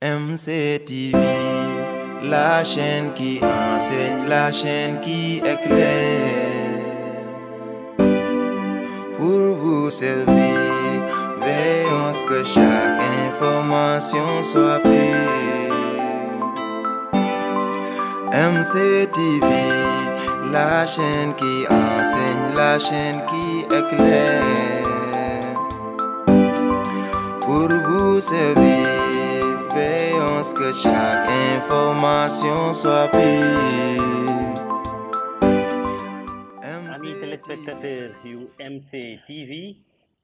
MCTV, la chaîne qui enseigne, la chaîne qui éclaire. Pour vous servir, veillons que chaque information soit pure. MCTV, la chaîne qui enseigne, la chaîne qui éclaire. Pour vous servir, veillons que chaque information soit pure. Amis téléspectateurs yu MCTV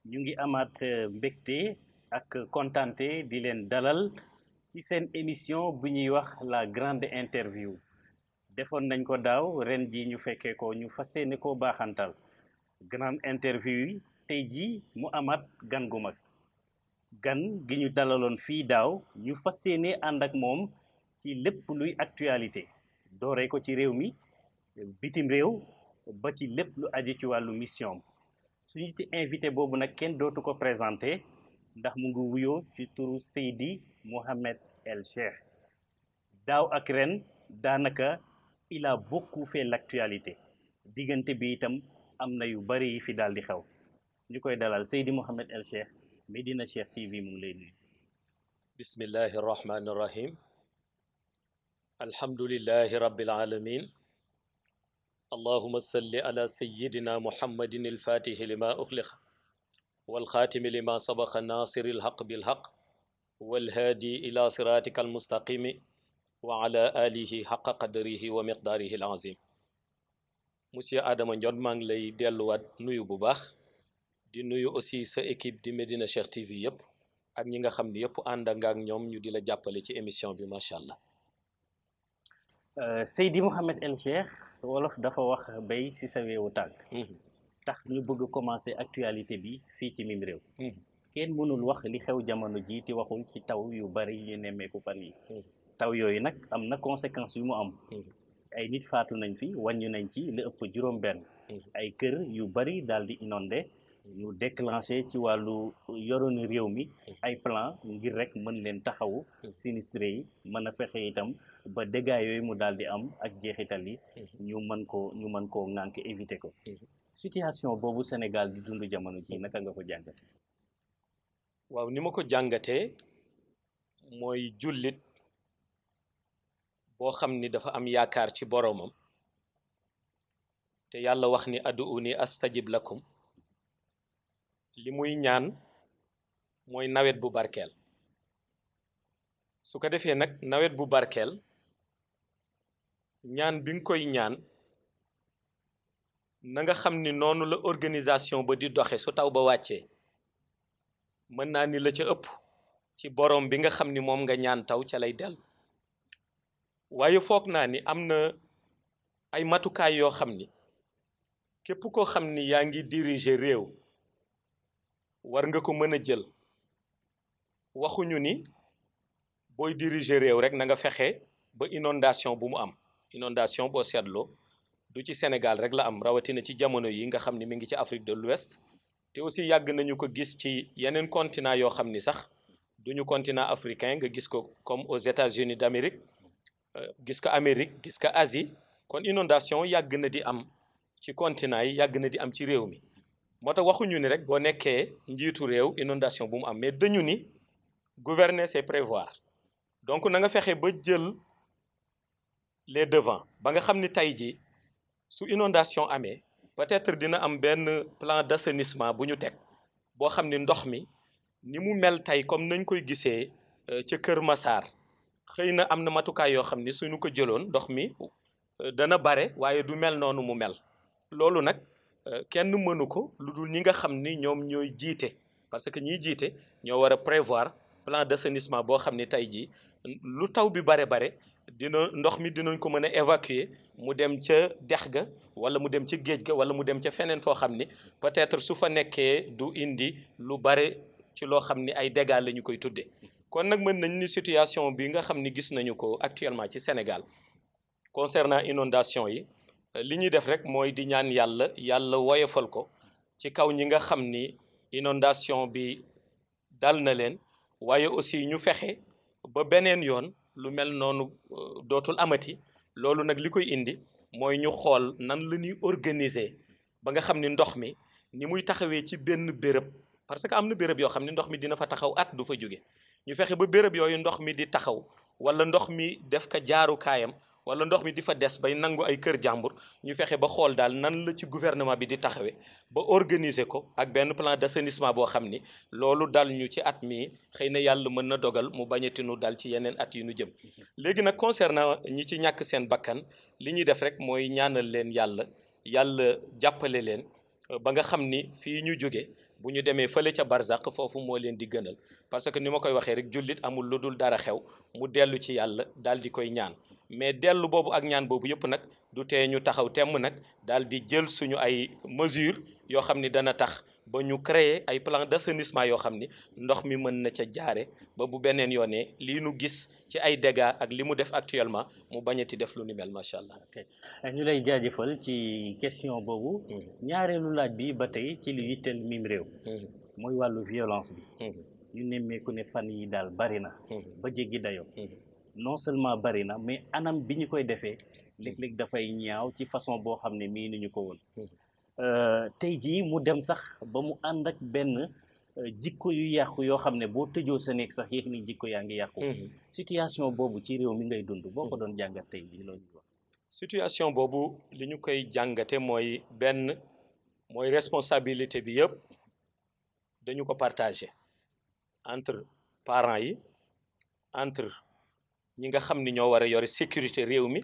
ñu ngi amaat mbégte ak kontaante di leen dalal ci seen émission bu ñuy wax la grande interview defoon nañ ko daaw ren ji ñu fekkee ko ñu fas yéene koo baaxantal grande interview yi tey ji mu amaat gan gu mag gan gi ñu dalaloon fii daaw ñu fas yéene ànd ak moom ci lépp luy actualité dooree ko ci réew mi bitim réew ba ci lépp lu aju ci wàllu mission suñu ci invité boobu nag kenn dootu ko présenté ndax mu ngi wuyoo ci turu Seydi Mouhamed El Cheikh daaw ak ren daanaka il a beaucoup fait l'actualité diggante bi itam am na yu bari yi fi daal di xew ñu koy dalal Seydi Mouhamed El Cheikh Medina Cheikh TV mu ngi lay nuyu. bismillahi rahmani rahim alhamdulillahi rabbil alamin allahuma salli ala sayidina muhammadin alfatihi lima uxliq walxaatimi lima sabaqa nasiri alhaq bilhaq walhaadi ila siratika almustaqimi wa ala alihi haqa qadrihi wa miqdaarihi alazim. monsieur Adama Ndione maa ngi lay delluwaat nuyu bu baax di nuyu aussi sa équipe di Medina Cheikh TV yëpp ak ñi nga xam ne yëpp ànd nga ak ñoom ñu di la jàppale ci émission bi macha allah. Seydi Mouhamed El Cheikh wolof dafa wax bay ci sa weewu tànk tax ñu bëgg commencer actualité bi fii ci mim réew kenn mënul wax li xew jamono ji te waxul ci taw yu bari yu nemmeeku fan yi taw yooyu nag am na conséquences yu mu am ay nit faatu nañ fi wàññi nañ ci li ëpp juróom-benn ay kër yu bari daal di inondé ñu déclenché ci wàllu yoroonu réew mi ay plan ngir rek mën leen taxawu sinistré yi mën a fexe itam ba dégâts yooyu mu daal di am ak jeexital yi ñu mën koo ŋànk éviter ko situation boobu Sénégal di dund jamono ji naka nga ko jàngate waaw ni ma ko jàngatee mooy jullit boo xam ni dafa am yaakaar ci boroomam te yàlla wax ni ad'uuni astajib lakum li muy ñaan mooy nawet bu barkeel su ko defee nag nawet bu barkeel ñaan bi nga koy ñaan na nga xam ni noonu la organisation ba di doxe su taw ba wàccee mën naa ni la ca ëpp ci boroom bi nga xam ni moom nga ñaan taw ca lay dellu waaye foog naa ni am na ay matukaay yoo xam ni képp koo xam ni yaa ngi diriger réew war nga ko mën a jël waxuñu ni booy diriger réew rek na nga fexe ba inondation bu mu am inondation boo seetloo du ci Sénégal rek la am rawatina ci jamono yi nga xam ni mi ngi ci Afrique de l'Ouest te aussi yàgg nañu ko gis ci yeneen continent yoo xam ni sax duñu continent africain nga gis ko comme aux États-Unis d'Amérique gis ko Amérique gis ko Asie kon inondation yàgg na di am ci continent yi yàgg na di am ci réew mi moo tax waxuñu ni rek boo nekkee njiitu réew inondation bu mu am mais dañu ni gouverner c'est prévoir donc na nga fexe ba jël les devants ba nga xam ni tey jii su inondation amee peut-être dina am benn plan d'assainissement bu ñu teg boo xam ni ndox mi ni mu mel tey comme nañ koy gisee ca Kër Massar xëy na am na matukaay yoo xam ni suñu ko jëloon ndox mi dana bare waaye du mel noonu mu mel loolu nag kenn mënu ko lu dul ñi nga xam ni ñoom ñooy jiite parce que ñiy jiite ñoo war a prévoir plan d'assainissement boo xam ni tey jii lu taw bi bare dina ndox mi dinañ ko mën a évacuer mu dem ca dex ga wala mu dem ca géej ga wala mu dem ca feneen foo xam ni peut-être su fa nekkee du indi lu bare ci loo xam ni ay dégâts la ñu koy tuddee kon nag mën nañ ni situation bi nga xam ni gis nañu ko actuellement ci Sénégal concernant inondation yi li ñuy def rek mooy di ñaan yàlla woyofal ko ci kaw ñi nga xam ni inondation bi dal na leen waaye aussi ñu fexe ba beneen yoon lu mel noonu dootul amati loolu nag li koy indi mooy ñu xool nan la ñuy organiser ba nga xam ni ndox mi ni muy taxawee ci benn béréb parce que am na béréb yoo xam ne ndox mi dina fa taxaw at du fa jóge ñu fexe ba béréb yooyu ndox mi di taxaw wala ndox mi def ka jaarukaayam wala ndox mi di fa des bay nangu ay kër jàmbur ñu fexe ba xool daal nan la ci gouvernement bi di taxawee ba organiser ko ak benn plan d'assainissement boo xam ni loolu dal ñu ci at mii xëy na yàlla mën na dogal mu bañati nu dal ci yeneen at yu nu jëm léegi nag concernant ñi ci ñàkk seen bakkan li ñuy def rek mooy ñaanal leen yàlla jàppale leen ba nga xam ni fii ñu jóge bu ñu demee fële ca barzaq foofu moo leen di gënal parce que ni ma koy waxee rek jullit amul lu dul dara xew mu dellu ci yàlla daal di koy ñaan mais dellu boobu ak ñaan boobu yëpp nag du tee ñu taxaw temm nag daal di jël suñu ay mesures yoo xam ni dana tax ba ñu créer ay plan d'assainissement yoo xam ni ndox mi mën na ca jaare ba bu beneen yoonee lii nu gis ci ay dégâts ak li mu def actuellement mu bañati def lu ni mel macha allah. ok ñu lay jaajëfal ci question boobu. ñaareelu laaj bi ba tey ci li yitteel mim réew. mooy wàllu violence bi. ñu nemmeeku ne fan yi daal bari na. ba jéggi dayoo. non seulement bari na mais anam bi ñu koy defee léeg-léeg dafay ñaaw ci façon boo xam ne mii ni ñu ko woon. tey jii mu dem sax ba mu ànd ak benn jikko yu yàqu yoo xam ne boo tëjoo sa néeg sax yéeg ni jikko yaa ngi yàqu. situation boobu ci réew mi ngay dund boo ko doon jàngat tey jii loolu wax. situation boobu li ñu koy jàngate mooy benn mooy responsabilité bi yëpp dañu ko partagé entre parents yi entre ñi nga xam ni ñoo war a yore sécurité réew mi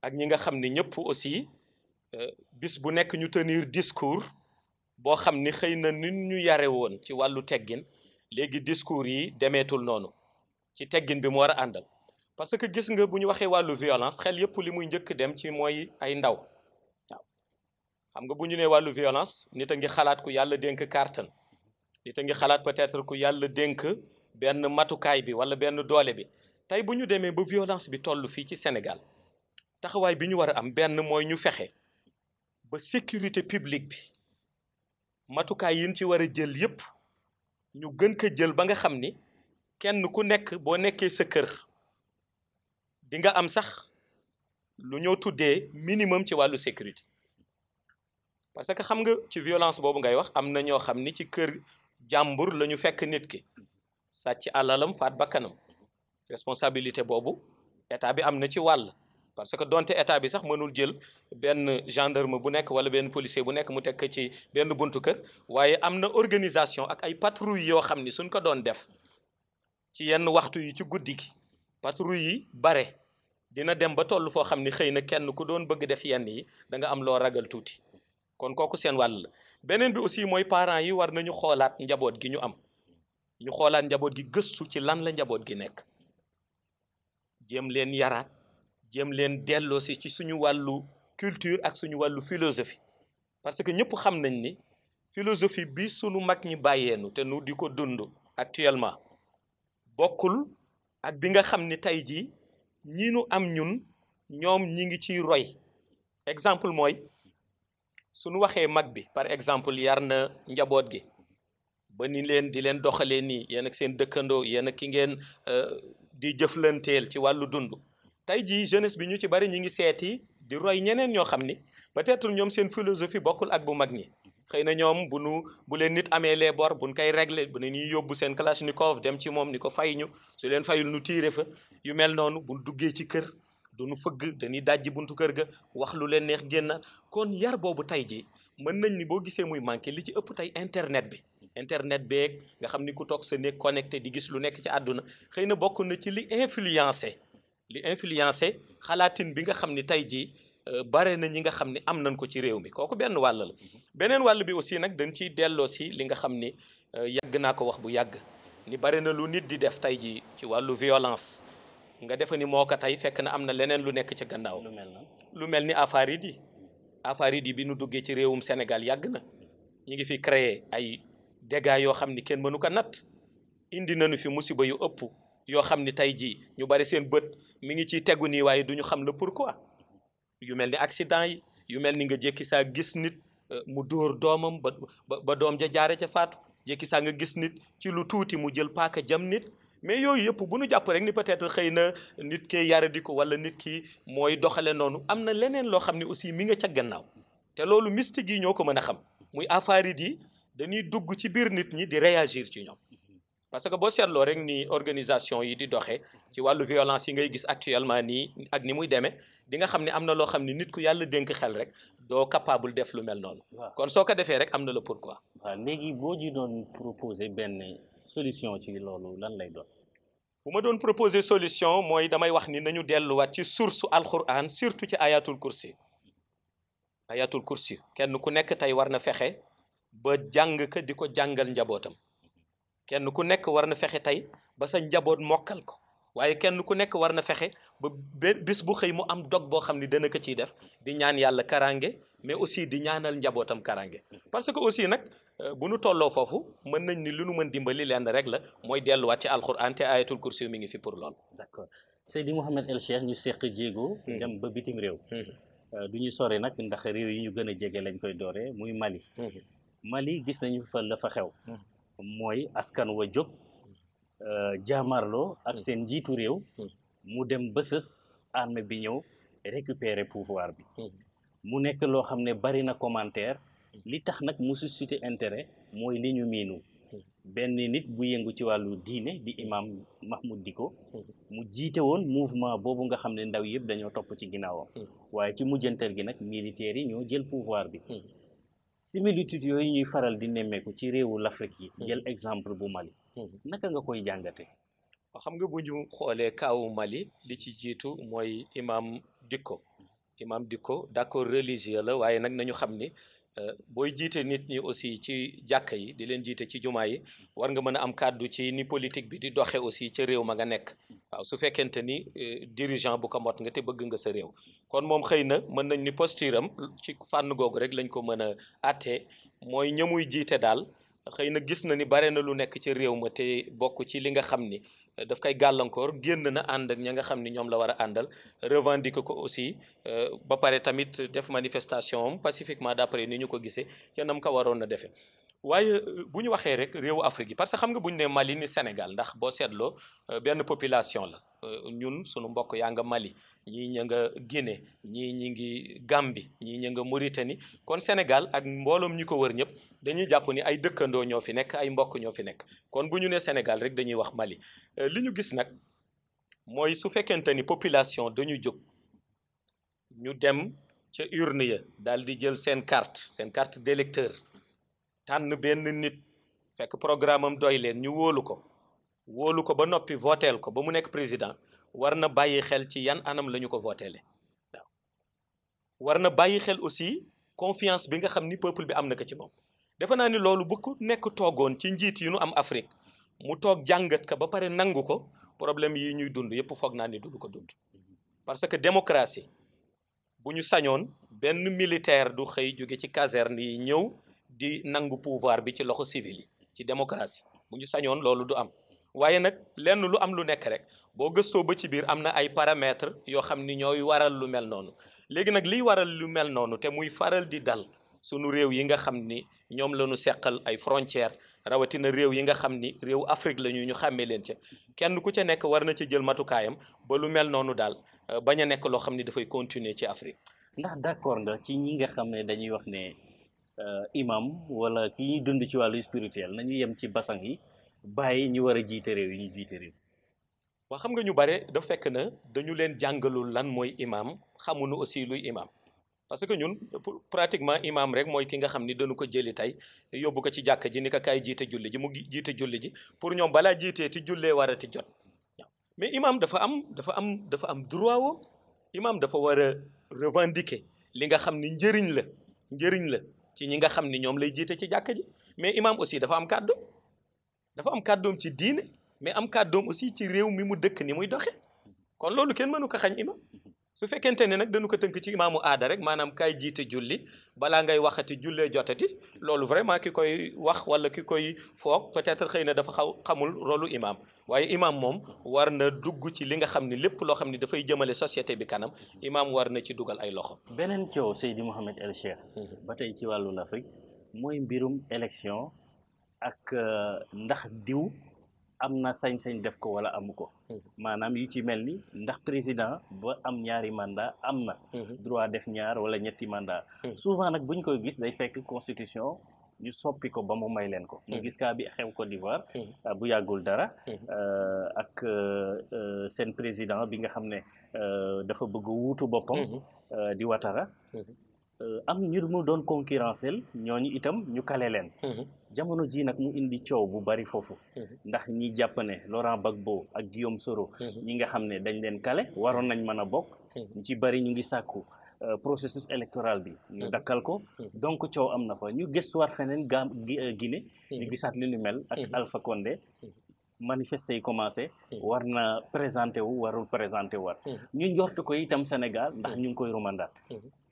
ak ñi nga xam ni ñëpp aussi bis bu nekk ñu tenir discours boo xam ni xëy na nit ñu yare woon ci wàllu teggin léegi discours yi demeetul noonu ci teggin bi mu war a àndal parce que gis nga bu ñu waxee wàllu violence xel yëpp li muy njëkk dem ci mooy ay ndaw waaw xam nga bu ñu nee wàllu violence nit a ngi xalaat ku yàlla dénk kàttan nit a ngi xalaat peut-être ku yàlla dénk benn matukaay bi wala benn doole bi tey bu ñu demee ba violence bi toll fii ci Sénégal taxawaay bi ñu war a am benn mooy ñu fexe ba sécurité publique bi matukaay yi ñu ci war a jël yépp ñu gën ko jël ba nga xam ni kenn ku nekk boo nekkee sa kër di nga am sax lu ñoo tuddee minimum ci wàllu sécurité parce que xam nga ci violence boobu ngay wax am na ñoo xam ni ci kër jàmbur la ñu fekk nit ki sàcc alalam faat bakkanam responsabilité boobu état bi am na ci wàll parce que donte état bi sax mënul jël benn gendarme bu nekk wala benn policier bu nekk mu tekk ci benn buntu kër waaye am na organisation ak ay patrouille yoo xam ni suñ ko doon def ci yenn waxtu yi ci guddi gi patrouille yi bare dina dem ba toll foo xam ni xëy na kenn ku doon bëgg def yenn yi da nga am loo ragal tuuti kon kooku seen wàll la beneen bi aussi mooy parents yi war nañu xoolaat njaboot gi ñu am ñu xoolaat njaboot gi gëstu ci lan la njaboot gi nekk jéem leen yaraat jéem leen delloosi ci suñu wàllu culture ak suñu wàllu philosophie parce que ñëpp xam nañ ni philosophie bi suñu mag ñi bàyyeenu te nu di ko dund actuellement bokkul ak bi nga xam ni tey jii ñi nu am ñun ñoom ñi ngi ciy roy exemple mooy suñu waxee mag bi par exemple yar na njaboot gi ba ni leen di leen doxalee nii yéen ak seen dëkkandoo yéen ak ki ngeen di jëflanteel ci wàllu dund tey jii jeunesse bi ñu ci bari ñi ngi seeti di roy ñeneen ñoo xam ni peut-être ñoom seen philosophie bokkul ak bu mag ñi xëy na ñoom bu leen nit amee les bor buñ koy régler bu ne ñuy yóbbu seen kalachnikov dem ci moom ni ko fay ñu su leen fayul nu tiire fa yu mel noonu buñ duggee ci kër duñu fëgg dañuy dajji buntu kër ga wax lu leen neex génn kon yar boobu tey jii mën nañ ni boo gisee muy manqué li ci ëpp tey internet beeg nga xam ni ku toog sa néeg connecté di gis lu nekk ci àdduna xëy na bokk na ci li influencé xalaatin bi nga xam ni tey jii bare na ñi nga xam ni am nañ ko ci réew mi kooku benn wàll la beneen wàll bi aussi nag dañ ciy delloo si li nga xam ni yàgg naa ko wax bu yàgg ni bare na lu nit di def tey jii ci wàllu violence nga defe ni moo ko tey fekk na am na leneen lu nekk ci gannaaw lu mel ni affaire yi bi nu duggee ci réewum Sénégal yàgg na ñu ngi fi créer ay dégâts yoo xam ni kenn mënu ko natt indi nañu fi musiba yu ëpp yoo xam ni tey jii ñu bari seen bët mi ngi ciy tegu nii waaye duñu xam le pourquoi yu mel ni accident yi yu mel ni nga jékki saa gis nit mu dóor doomam ba doom ja jaare ca faatu jékki saa nga gis nit ci lu tuuti mu jël paaka jam nit mais yooyu yëpp bu nu jàpp rek ni peut-être xëy na nit ki yaradi ko wala nit ki mooy doxale noonu am na leneen loo xam ne aussi mi nga ca gannaaw te loolu mystique yi ñoo ko mën a xam muy afaarit yi dañuy dugg ci biir nit ñi di réagir ci ñoom parce que boo seetloo rek ni organisation yi di doxee ci wàllu violence yi ngay gis actuellement nii ak ni muy demee di nga xam ne am na loo xam ne nit ku yàlla dénk xel rek doo capable def lu mel noonu. kon soo ko defee rek am na la pourquoi. waaw léegi boo ji doon proposer benn solution ci loolu lan lay doon. bu ma doon proposer solution mooy damay wax ni nañu delluwaat ci source alquran surtout ci ayatul kursi kenn ku nekk tey war na fexe ba jàng ka di ko jàngal njabootam. kenn ku nekk war na fexe tey ba sa njaboot mokkal ko waaye kenn ku nekk war na fexe ba bis bu xëy mu am dog boo xam ni dana ko ciy def di ñaan yàlla karange mais aussi di ñaanal njabootam karange parce que aussi nag bu nu tolloo foofu mën nañ ni lu nu mën dimbali lenn rek la mooy delluwaat ci alquran te ayatul kursi mi ngi fi pour lool. d'accord Seydi Mouhamed El Cheikh ñu seq jéego. dem ba bitim réew. du ñu sore nag ndax réew yi ñu gën a jege lañ koy dooree muy Mali. Mali gis nañu fa la fa xew. mooy askan wa jóg jaamarloo ak seen njiitu réew mu dem ba sës armée bi ñëw récupérer pouvoir bi mu nekk loo xam ne bari na commentaire li tax nag mu suscité intérêt mooy li ñu miinu benn nit bu yëngu ci wàllu diine di imam Mahmoud Dicko mu jiite woon mouvement boobu nga xam ne ndaw yëpp dañoo topp ci ginnaawam waaye ci mujjantal gi nag militaires yi ñoo jël pouvoir bi similitude yooyu ñuy faral di nemmeeku ci réewu l'Afrique yi jël exemple bu Mali naka nga koy jàngate xam nga bu ñu xoolee kaawu Mali li ci jiitu mooy imam Dicko d'accord religieux la waaye nag nañu xam ni booy jiite nit ñi aussi ci jàkka yi di leen jiite ci jumaa yi war nga mën a am kàddu ci ni politique bi di doxe aussi ca réew ma nga nekk waaw su fekkente ni dirigeant bu ko mot nga te bëgg nga sa réew kon moom xëy na mën nañ ni posture am ci fànn googu rek lañ ko mën a àttee mooy ñamuy jiite daal xëy na gis na ni bare na lu nekk ci réew ma te bokk ci li nga xam ni daf koy gàllankoor génn na ànd ak ña nga xam ni ñoom la war a àndal revendiquer ko aussi ba pare tamit def manifestation am pacifiquement d'après ni ñu ko gisee ca nam ko waroon na defee waaye bu ñu waxee rek réewu Afrique yi parce que xam nga bu ñu ne Mali ni Sénégal ndax boo seetloo benn population la ñun sunu mbokk yaa nga Mali ñii ña nga Guinée ñii ñi ngi Gambie ñii ña nga Mauritanie kon Sénégal ak mbooloom ñi ko wër ñëpp dañuy jàpp ni ay dëkkandoo ñoo fi nekk ay mbokk ñoo fi nekk kon bu ñu ne Sénégal rek dañuy wax Mali li ñu gis nag mooy su fekkente ni population dañu jóg ñu dem ca urne ya daal di jël seen carte d'électeur tànn benn nit fekk programme am doy leen ñu wóolu ko ba noppi voteel ko ba mu nekk président war na bàyyi xel ci yan anam la ñu ko voteele waaw war na bàyyi xel aussi confiance bi nga xam ni peuple bi am na ko ci moom defe naa ni loolu bu ku nekk toogoon ci njiit yi nu am Afrique mu toog jàngat ka ba pare nangu ko problème yi ñuy dund yëpp foog naa ni du ko dund parce que démocratie bu ñu sañoon benn militaire du xëy jóge ci caserne yi ñëw di nangu pouvoir bi ci loxo civil yi ci démocratie bu ñu sañoon loolu du am waaye nag lenn lu am lu nekk rek boo gëstoo ba ci biir am na ay paramètres yoo xam ni ñooy waral lu mel noonu léegi nag liy waral lu mel noonu te muy faral di dal sunu réew yi nga xam ni ñoom la ñu seqal ay frontières rawatina réew yi nga xam ni réew Afrique la ñu xàmmee leen ca kenn ku ca nekk war na ci jël matukaayam ba lu mel noonu daal bañ a nekk loo xam ni dafay continuer ci Afrique. ndax d'accord nga ci ñi nga xam ne dañuy wax ne imam wala ki ñuy dund ci wàllu spirituel nañu yem ci basang yi bàyyi ñu war a jiite réew yi ñu jiite réew. waa xam nga ñu bare dafa fekk na dañu leen jàngalul lan mooy imam xamuñu aussi luy imam parce que ñun pratiquement imam rek mooy ki nga xam ni dañu ko jëli tey yóbbu ko ci jàkka ji ni ko kaay jiite julli ji mu jiite julli ji pour ñoom balaa jiitee ti jullee warati jot mais imam dafa am droit woo imam dafa war a revendiquer li nga xam ni njëriñ la ci ñi nga xam ni ñoom lay jiite ci jàkka ji mais imam aussi dafa am kàddoom ci diine mais am kàddoom aussi ci réew mi mu dëkk ni muy doxe kon loolu kenn mënu ko xañ imam su fekkente ne nag dañu ko tënk ci imaamu aada rek maanaam kaay jiite julli balaa ngay waxati jullee jotati loolu vraiment ki koy wax wala ki koy foog peut-être xëy na dafa xamul rôlu imam waaye imam moom war na dugg ci li nga xam ni lépp loo xam ni dafay jëmale société bi kanam imam war na ci dugal ay loxo. beneen coow Seydi Mouhamed El Cheikh ba tey ci wàllu l'Afrique mooy mbirum élection ak ndax diw am na sañ-sañ def ko wala amu ko maanaam yu ci mel ni ndax président ba am ñaari mandat am na droit def ñaar wala ñetti mandat souvent nag buñ koy gis day fekk constitution ñu soppi ko ba mu may leen ko ñu gis kaa bi xew Côte d'Ivoire bu yàggul dara ak seen président bi nga xam ne dafa bëgg wuutu boppam di Ouattara am ñu mu doon concurrencel ñooñu itam ñu kale leen jamono ji nag mu indi coow bu bari foofu ndax ñi jàpp ne Laurent Gbagbo ak Guillaume Soro ñi nga xam ne dañ leen kale waroon nañ mën a bokk ñu ci bari ñu ngi sàkku processus électoral bi ñu dakkal ko donc coow am na fa ñu gëstuwaat feneen Guinée ñu gisaat li lu mel ak Alpha Condé manifester yi commencé war na présenté wu warul présenté war ñu njort ko itam Sénégal ndax ñu ngi koy rumandaat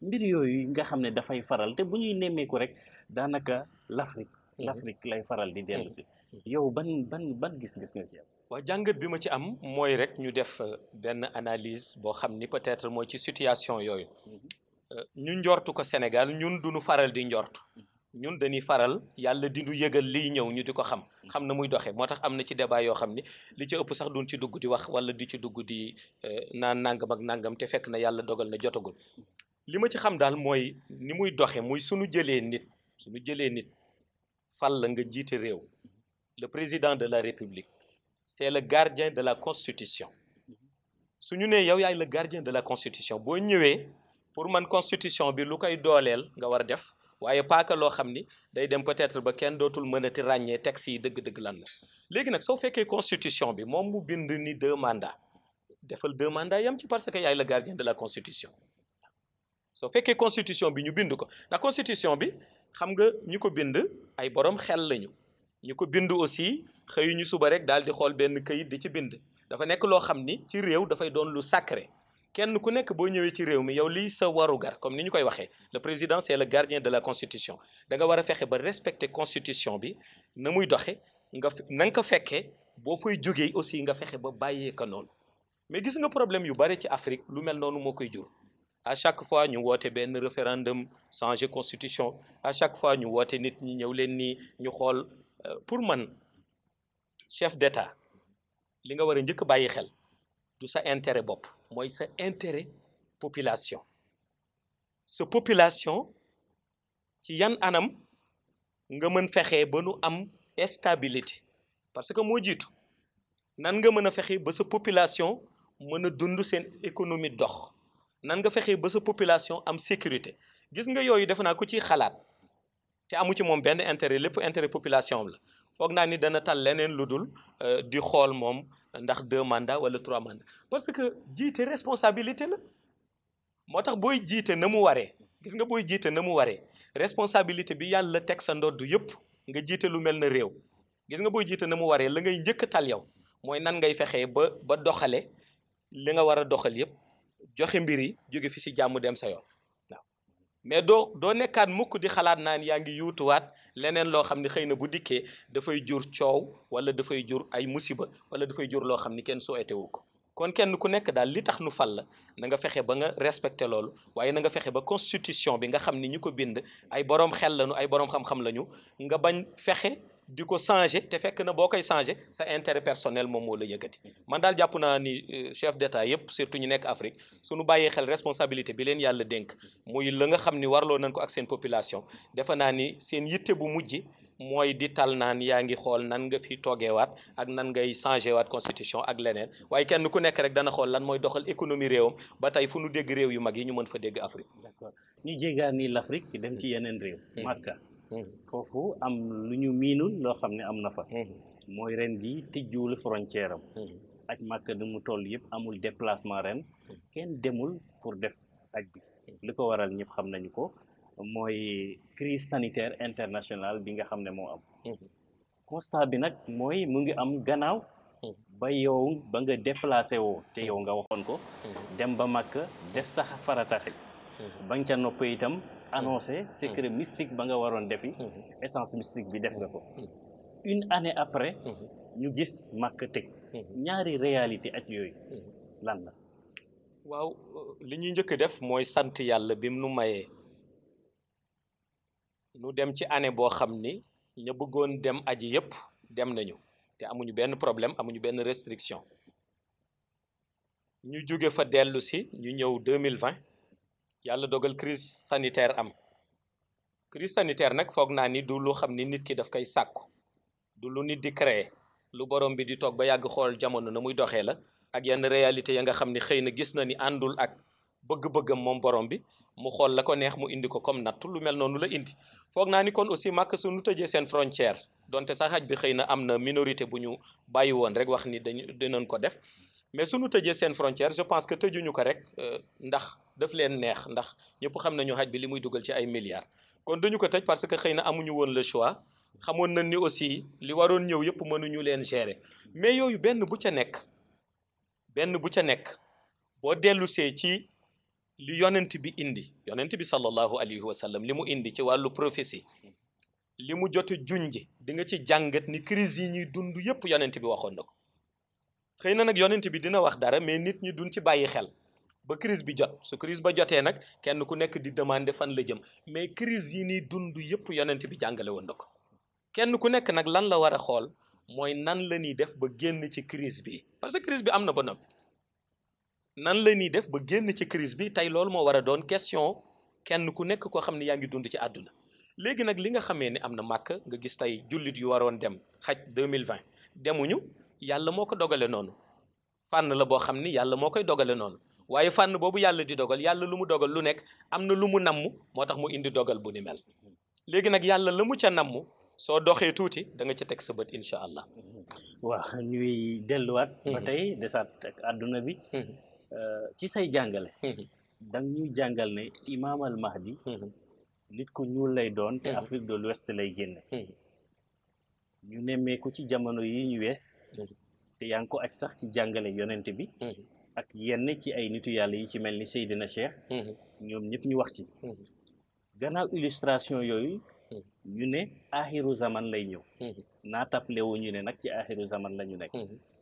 mbir yooyu nga xam ne dafay faral te bu ñuy nemmeeku rek daanaka l'Afrique lay faral di dellu si yow ban gis-gis nga ci am waaw jàngat bi ma ci am mooy rek ñu def benn analyse boo xam ni peut-être mooy ci situation yooyu ñu njortu ko Sénégal ñun duñu faral di njort ñun dañuy faral yàlla di ñu yëgal liy ñëw ñu di ko xam na muy doxee moo tax am na ci débat yoo xam ni li ci ëpp sax duñ ci dugg di wax wala di ci dugg di naan nangam ak nangam te fekk na yàlla dogal na jotagul li ma ci xam daal mooy ni muy doxee muy suñu jëlee nit fal la nga jiite réew le président de la République c'est le gardien de la Constitution su ñu nee yow yaay le gardien de la Constitution boo ñëwee pour man Constitution bi lu koy dooleel nga war a def waaye paaka loo xam ni day dem peut-être ba kenn dootul mënati ràññee texte yi dëgg-dëgg lan la léegi nag soo fekkee Constitution bi moom mu bind ni 2 mandats defal 2 mandats yam ci parce que yaay le gardien de la Constitution soo fekkee Constitution bi ñu bind ko ndax Constitution bi xam nga ñu ko bind ay borom xel lañu ñu ko bind aussi xëyuñu suba rek daal di xool benn këyit di ci bind dafa nekk loo xam ni ci réew dafay doon lu sacré kenn ku nekk boo ñëwee ci réew mi yow lii sa warugar comme ni ñu koy waxee le président c'est le gardien de la Constitution da nga war a fexe ba respecter Constitution bi na muy doxe na nga ko fekkee boo fay jógee aussi nga fexe ba bàyyee ko noonu mais gis nga problème yu bari ci Afrique lu mel noonu moo koy jur à chaque fois ñu woote benn référendum changer constitution à chaque fois ñu woote nit ñi ñëw leen nii ñu xool pour man chef d'État li nga war a njëkk bàyyi xel du sa intérêt bopp mooy sa intérêt population sa population ci yan anam nga mën fexe ba nu am stabilité parce que moo jiitu nan nga mën a fexe ba sa population mën a dund seen économie dox nan nga fexe ba sa population am sécurité gis nga yooyu def naa ko ciy xalaat te amu ci moom benn intérêt lépp intérêt population la foog naa ni dana tal leneen lu dul di xool moom ndax 2 mandats wala 3 mandats parce que jiite responsabilité la moo tax booy jiite na mu waree gis nga booy jiite na mu waree responsabilité bi yàlla teg sa ndodd yëpp nga jiite lu mel na réew gis nga booy jiite na mu waree la ngay njëkk tal yow mooy nan ngay fexee ba doxale li nga war a doxal yëpp joxe mbir yi jóge fi si jàmm dem sa yoon waaw mais doo nekkaat mukk di xalaat naan yaa ngi yuutuwaat leneen loo xam ne xëy na bu dikkee dafay jur coow wala dafay jur ay musiba wala dafay jur loo xam ni kenn souhaité wu ko kon kenn ku nekk daal li tax nu fal la na nga fexe ba nga respecté loolu waaye na nga fexe ba constitution bi nga xam ni ñu ko bind ay borom xel lañu ay borom xam-xam lañu nga bañ fexe di ko changer te fekk na boo koy changer sa intérêt personnel moom moo la yëkkati man daal jàpp naa ni chef d'État yëpp surtout ñu nekk Afrique suñu bàyyee xel responsabilité bi leen yàlla dénk muy la nga xam ni warloo nañ ko ak seen population defe naa ni seen yitte bu mujj mooy di tal naan yaa ngi xool nan nga fi toogeewaat ak nan ngay changer waat constitution ak leneen waaye kenn ku nekk rek dana xool lan mooy doxal économie réewam ba tey fu nu dégg réew yu mag yi ñu mën fa dégg Afrique. d'accord ñu jéggaan ni l'Afrique ci dem ci yeneen réew. Makka. foofu am lu ñu miinul loo xam ne am na fa mooy ren ji tijjuwul frontière am aj Makka ni mu toll yëpp amul déplacement ren kenn demul pour def aj bi li ko waral ñëpp xam nañu ko mooy crise sanitaire internationale bi nga xam ne moo am constat bi nag mooy mu ngi am gannaaw ba yow ba nga déplacé woo te yow nga waxoon ko dem ba Makka def sax farata xëj bañ ca nopp itam annoncé secret mystique ba nga waroon defi essence mystique bi def nga ko une année après ñu gis Makka tëj ñaari réalité ak yooyu lan la waaw li ñuy njëkk def mooy sant yàlla bi mu nu mayee nu dem ci année boo xam ni ña bëggoon dem aji yëpp dem nañu te amuñu benn problème amuñu benn restriction ñu jóge fa dellu si ñu ñëw 2020 yàlla dogal crise sanitaire am crise sanitaire nag foog naa ni du lu xam ni nit ki daf koy sàkku du lu nit di créer lu borom bi di toog ba yàgg xool jamono na muy doxee la ak yenn réalité ya nga xam ni xëy na gis na ni àndul ak bëgg-bëggam moom borom bi mu xool la ko neex mu indi ko comme nattu lu mel noonu la indi foog naa ni kon aussi màkk suñu tëjee seen frontière donte sax xaj bi xëy na am na minorité bu ñu bàyyi woon rek wax ni dinañ ko def mais suñu tëjee seen frontière je pense que tëjuñu ko rek ndax daf leen neex ndax ñëpp xam nañu xaj bi li muy dugal ci ay milliards kon dañu ko tëj parce que xëy na amuñu woon le choix xamoon nañ ni aussi li waroon ñëw yëpp mënuñu leen gérer mais yooyu benn bu ca nekk boo dellusee ci li yonent bi indi yonent bi sallallahu alayhi wa sallam li mu indi ci wàllu prophétie li mu jote junj di nga ci jàngat ni crise yi ñuy dund yëpp yonent bi waxoon na ko xëy na nag yonent bi dina wax dara mais nit ñi duñ ci bàyyi xel ba crise bi jot su crise ba jotee nag kenn ku nekk di demander fan la jëm mais crise yi ñuy dund yëpp yonent bi jàngale woon na ko kenn ku nekk nag lan la war a xool mooy nan la ñuy def ba génn ci crise bi parce que crise bi am na ba noppi nan la ñuy def ba génn ci crise bi tey loolu moo war a doon question kenn ku nekk koo xam ne yaa ngi dund ci àdduna léegi nag li nga xamee ne am na màkk nga gis tey jullit yu waroon dem xaj 2020 demuñu yàlla moo ko dogale noonu fànn la boo xam ni yàlla moo koy dogale noonu waaye fànn boobu yàlla di dogal yàlla lu mu dogal lu nekk am na lu mu namm moo tax mu indi dogal bu ni mel léegi nag yàlla la mu ca namm soo doxee tuuti da nga ca teg sa bët incha allah. waaw ñuy delluwaat. ba tey desaat ak àdduna bi. ci say jàngale. dang ñuy jàngal ne Imam al Mahdi. nit ku ñuul lay doon te Afrique de l'Ouest lay génne. ñu nemmeeku ci jamono yi ñu wees. te yaa ngi ko aj sax ci jàngale yonent bi. ak yenn ci ay nitu yàlla yi ci mel ni Seydina Cheikh. ñoom ñëpp ñu wax ci. gannaaw illustration yooyu. ñu ne axiru zaman lay ñëw. naatable wu ñu ne nag ci axiru zaman la ñu nekk.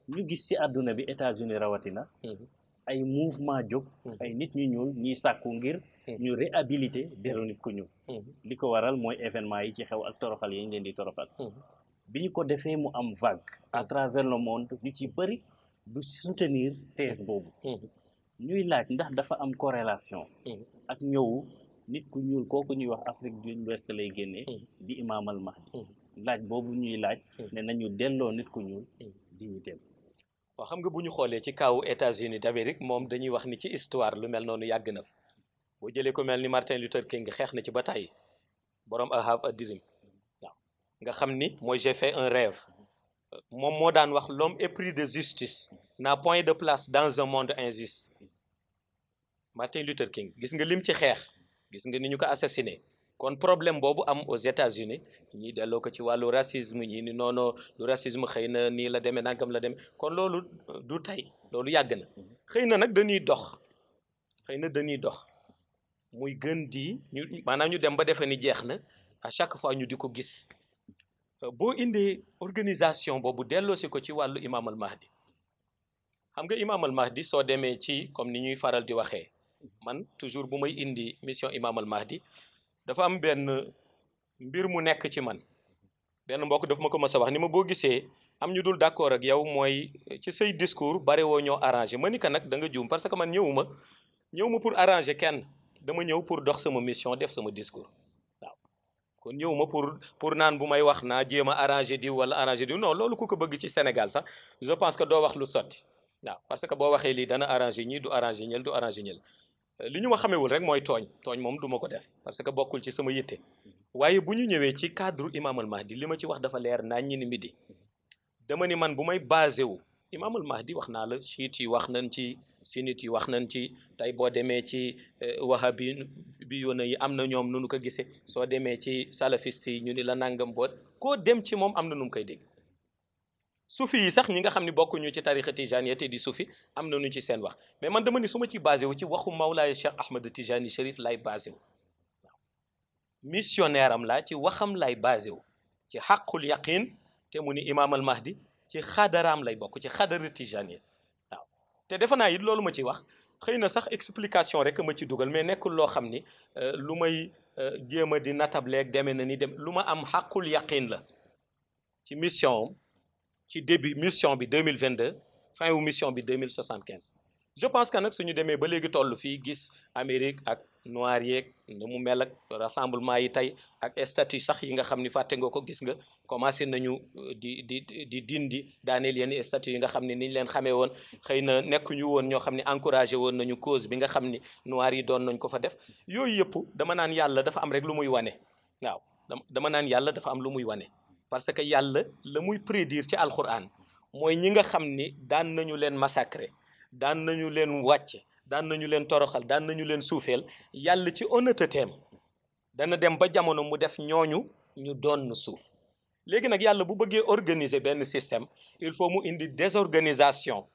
ñu gis ci àdduna bi États-Unis rawatina. ay mouvement jóg. ay nit ñu ñuul ñiy sàkku ngir. ñu réhabiliter deru nit ku ñuul. li ko waral mooy événement yi ci xew ak toroxal yi ñu leen di toroxal. bi ñu ko defee mu am vague. à travers le monde ñu ci bëri du soutenir thèse boobu. ñuy laaj ndax dafa am corrélation. ak ñëw. nit ku ñuul kooku ñuy wax Afrique de l'Ouest lay génnee di Imam al Mahdi laaj boobu ñuy laaj ne nañu delloo nit ku ñuul dignité. waaw xam nga bu ñu xoolee ci kaw États-Unis d'Amérique moom dañuy wax ni ci histoire lu mel noonu yàgg na fa boo jëlee ko mel ni Martin Luther King xeex na ci ba tey borom I have a dream waaw nga xam ni mooy j'ai fait un rêve moom moo daan wax l'homme épris de justice n'a point de place dans un monde injuste. Martin Luther King gis nga lim ci xeex. gis nga ni ñu ko assassiné kon problème boobu am aux États-Unis ñii delloo ko ci wàllu racisme ñii ni noonu lu racisme xëy na nii la demee nangam la demee kon loolu du tey loolu yàgg na xëy na nag dañuy dox muy gën di ñu maanaam ñu dem ba defe ni jeex na à chaque fois ñu di ko gis boo indee organisation boobu delloo si ko ci wàllu Imam al Mahdi xam nga Imam al Mahdi soo demee ci comme ni ñuy faral di waxee. man toujours bu may indi mission Imam al Mahdi dafa am benn mbir mu nekk ci man benn mbokk daf ma ko mës a wax ni ma boo gisee am ñu dul d'accord ak yow mooy ci say discours bare woo ñoo arrangé ma ni ka nag da nga juum parce que man ñëwuma pour arranger kenn dama ñëw pour dox sama mission def sama discours waaw kon ñëwuma pour naan bu may wax naa jéem a arranger diw wala arranger diw non loolu ku ko bëgg ci Sénégal sax je pense que doo wax lu sotti waaw parce que boo waxee lii dana arranger ñii du arranger ñel du arranger ñel li ñu ma xamewul rek mooy tooñ moom du ma ko def parce que bokkul ci sama yitte waaye bu ñu ñëwee ci cadre Imam al Mahdi li ma ci wax dafa leer naa ñi ni midi dama ni man bu may basé wu Imam al Mahdi wax naa la chiite yi wax nañ ci sunnite yi wax nañ ci tey boo demee ci wahabi bi yoona yi am na ñoom nu nu ko gisee soo demee ci salafiste yi ñu ni la nangam boot koo dem ci moom am na nu mu koy dégg sufi yi sax ñi nga xam ne bokkuñu ci tarixa tijaniya te di sufi am nañu ci seen wax mais man dama ni su ma ci basé wu ci waxu Mawlaay Cheikh Ahmed Tijani Chérif lay basé wu waaw missionnaire am laa ci waxam lay basé wu ci xaqul yaqin te mu ni Imam al Mahdi ci xadaraam lay bokk ci xadara tijaniya waaw te defe naa it loolu ma ci wax xëy na sax explication rek ma ci dugal mais nekkul loo xam ni lu may jéem a di natable ak demee na ni dem lu ma am xaqul yaqin la ci mission am ci début mission bi 2022 fin wu mission bi 2075 je pense que nag suñu demee ba léegi toll fii gis Amérique ak noir yeeg nu mu mel ak rassemblement yi tey ak statut sax yi nga xam ni fàtte nga ko gis nga commencé nañu di dindi daaneel yenn statut yi nga xam ne niñ leen xamee woon xëy na nekkuñu woon ñoo xam ne encouragé woon nañu cause bi nga xam ni noir yi doon nañ ko fa def yooyu yëpp dama naan yàlla dafa am rek lu muy wane waaw dama naan yàlla dafa am lu muy wane parce que yàlla la muy prédire ci alquran mooy ñi nga xam ni daan nañu leen massacrer daan nañu leen wàcce daan nañu leen toroxal daan nañu leen suufeel yàlla ci honnêtetéem dana dem ba jamono mu def ñooñu ñu doon suuf léegi nag yàlla bu bëggee organiser benn système il faut mu indi désorganisation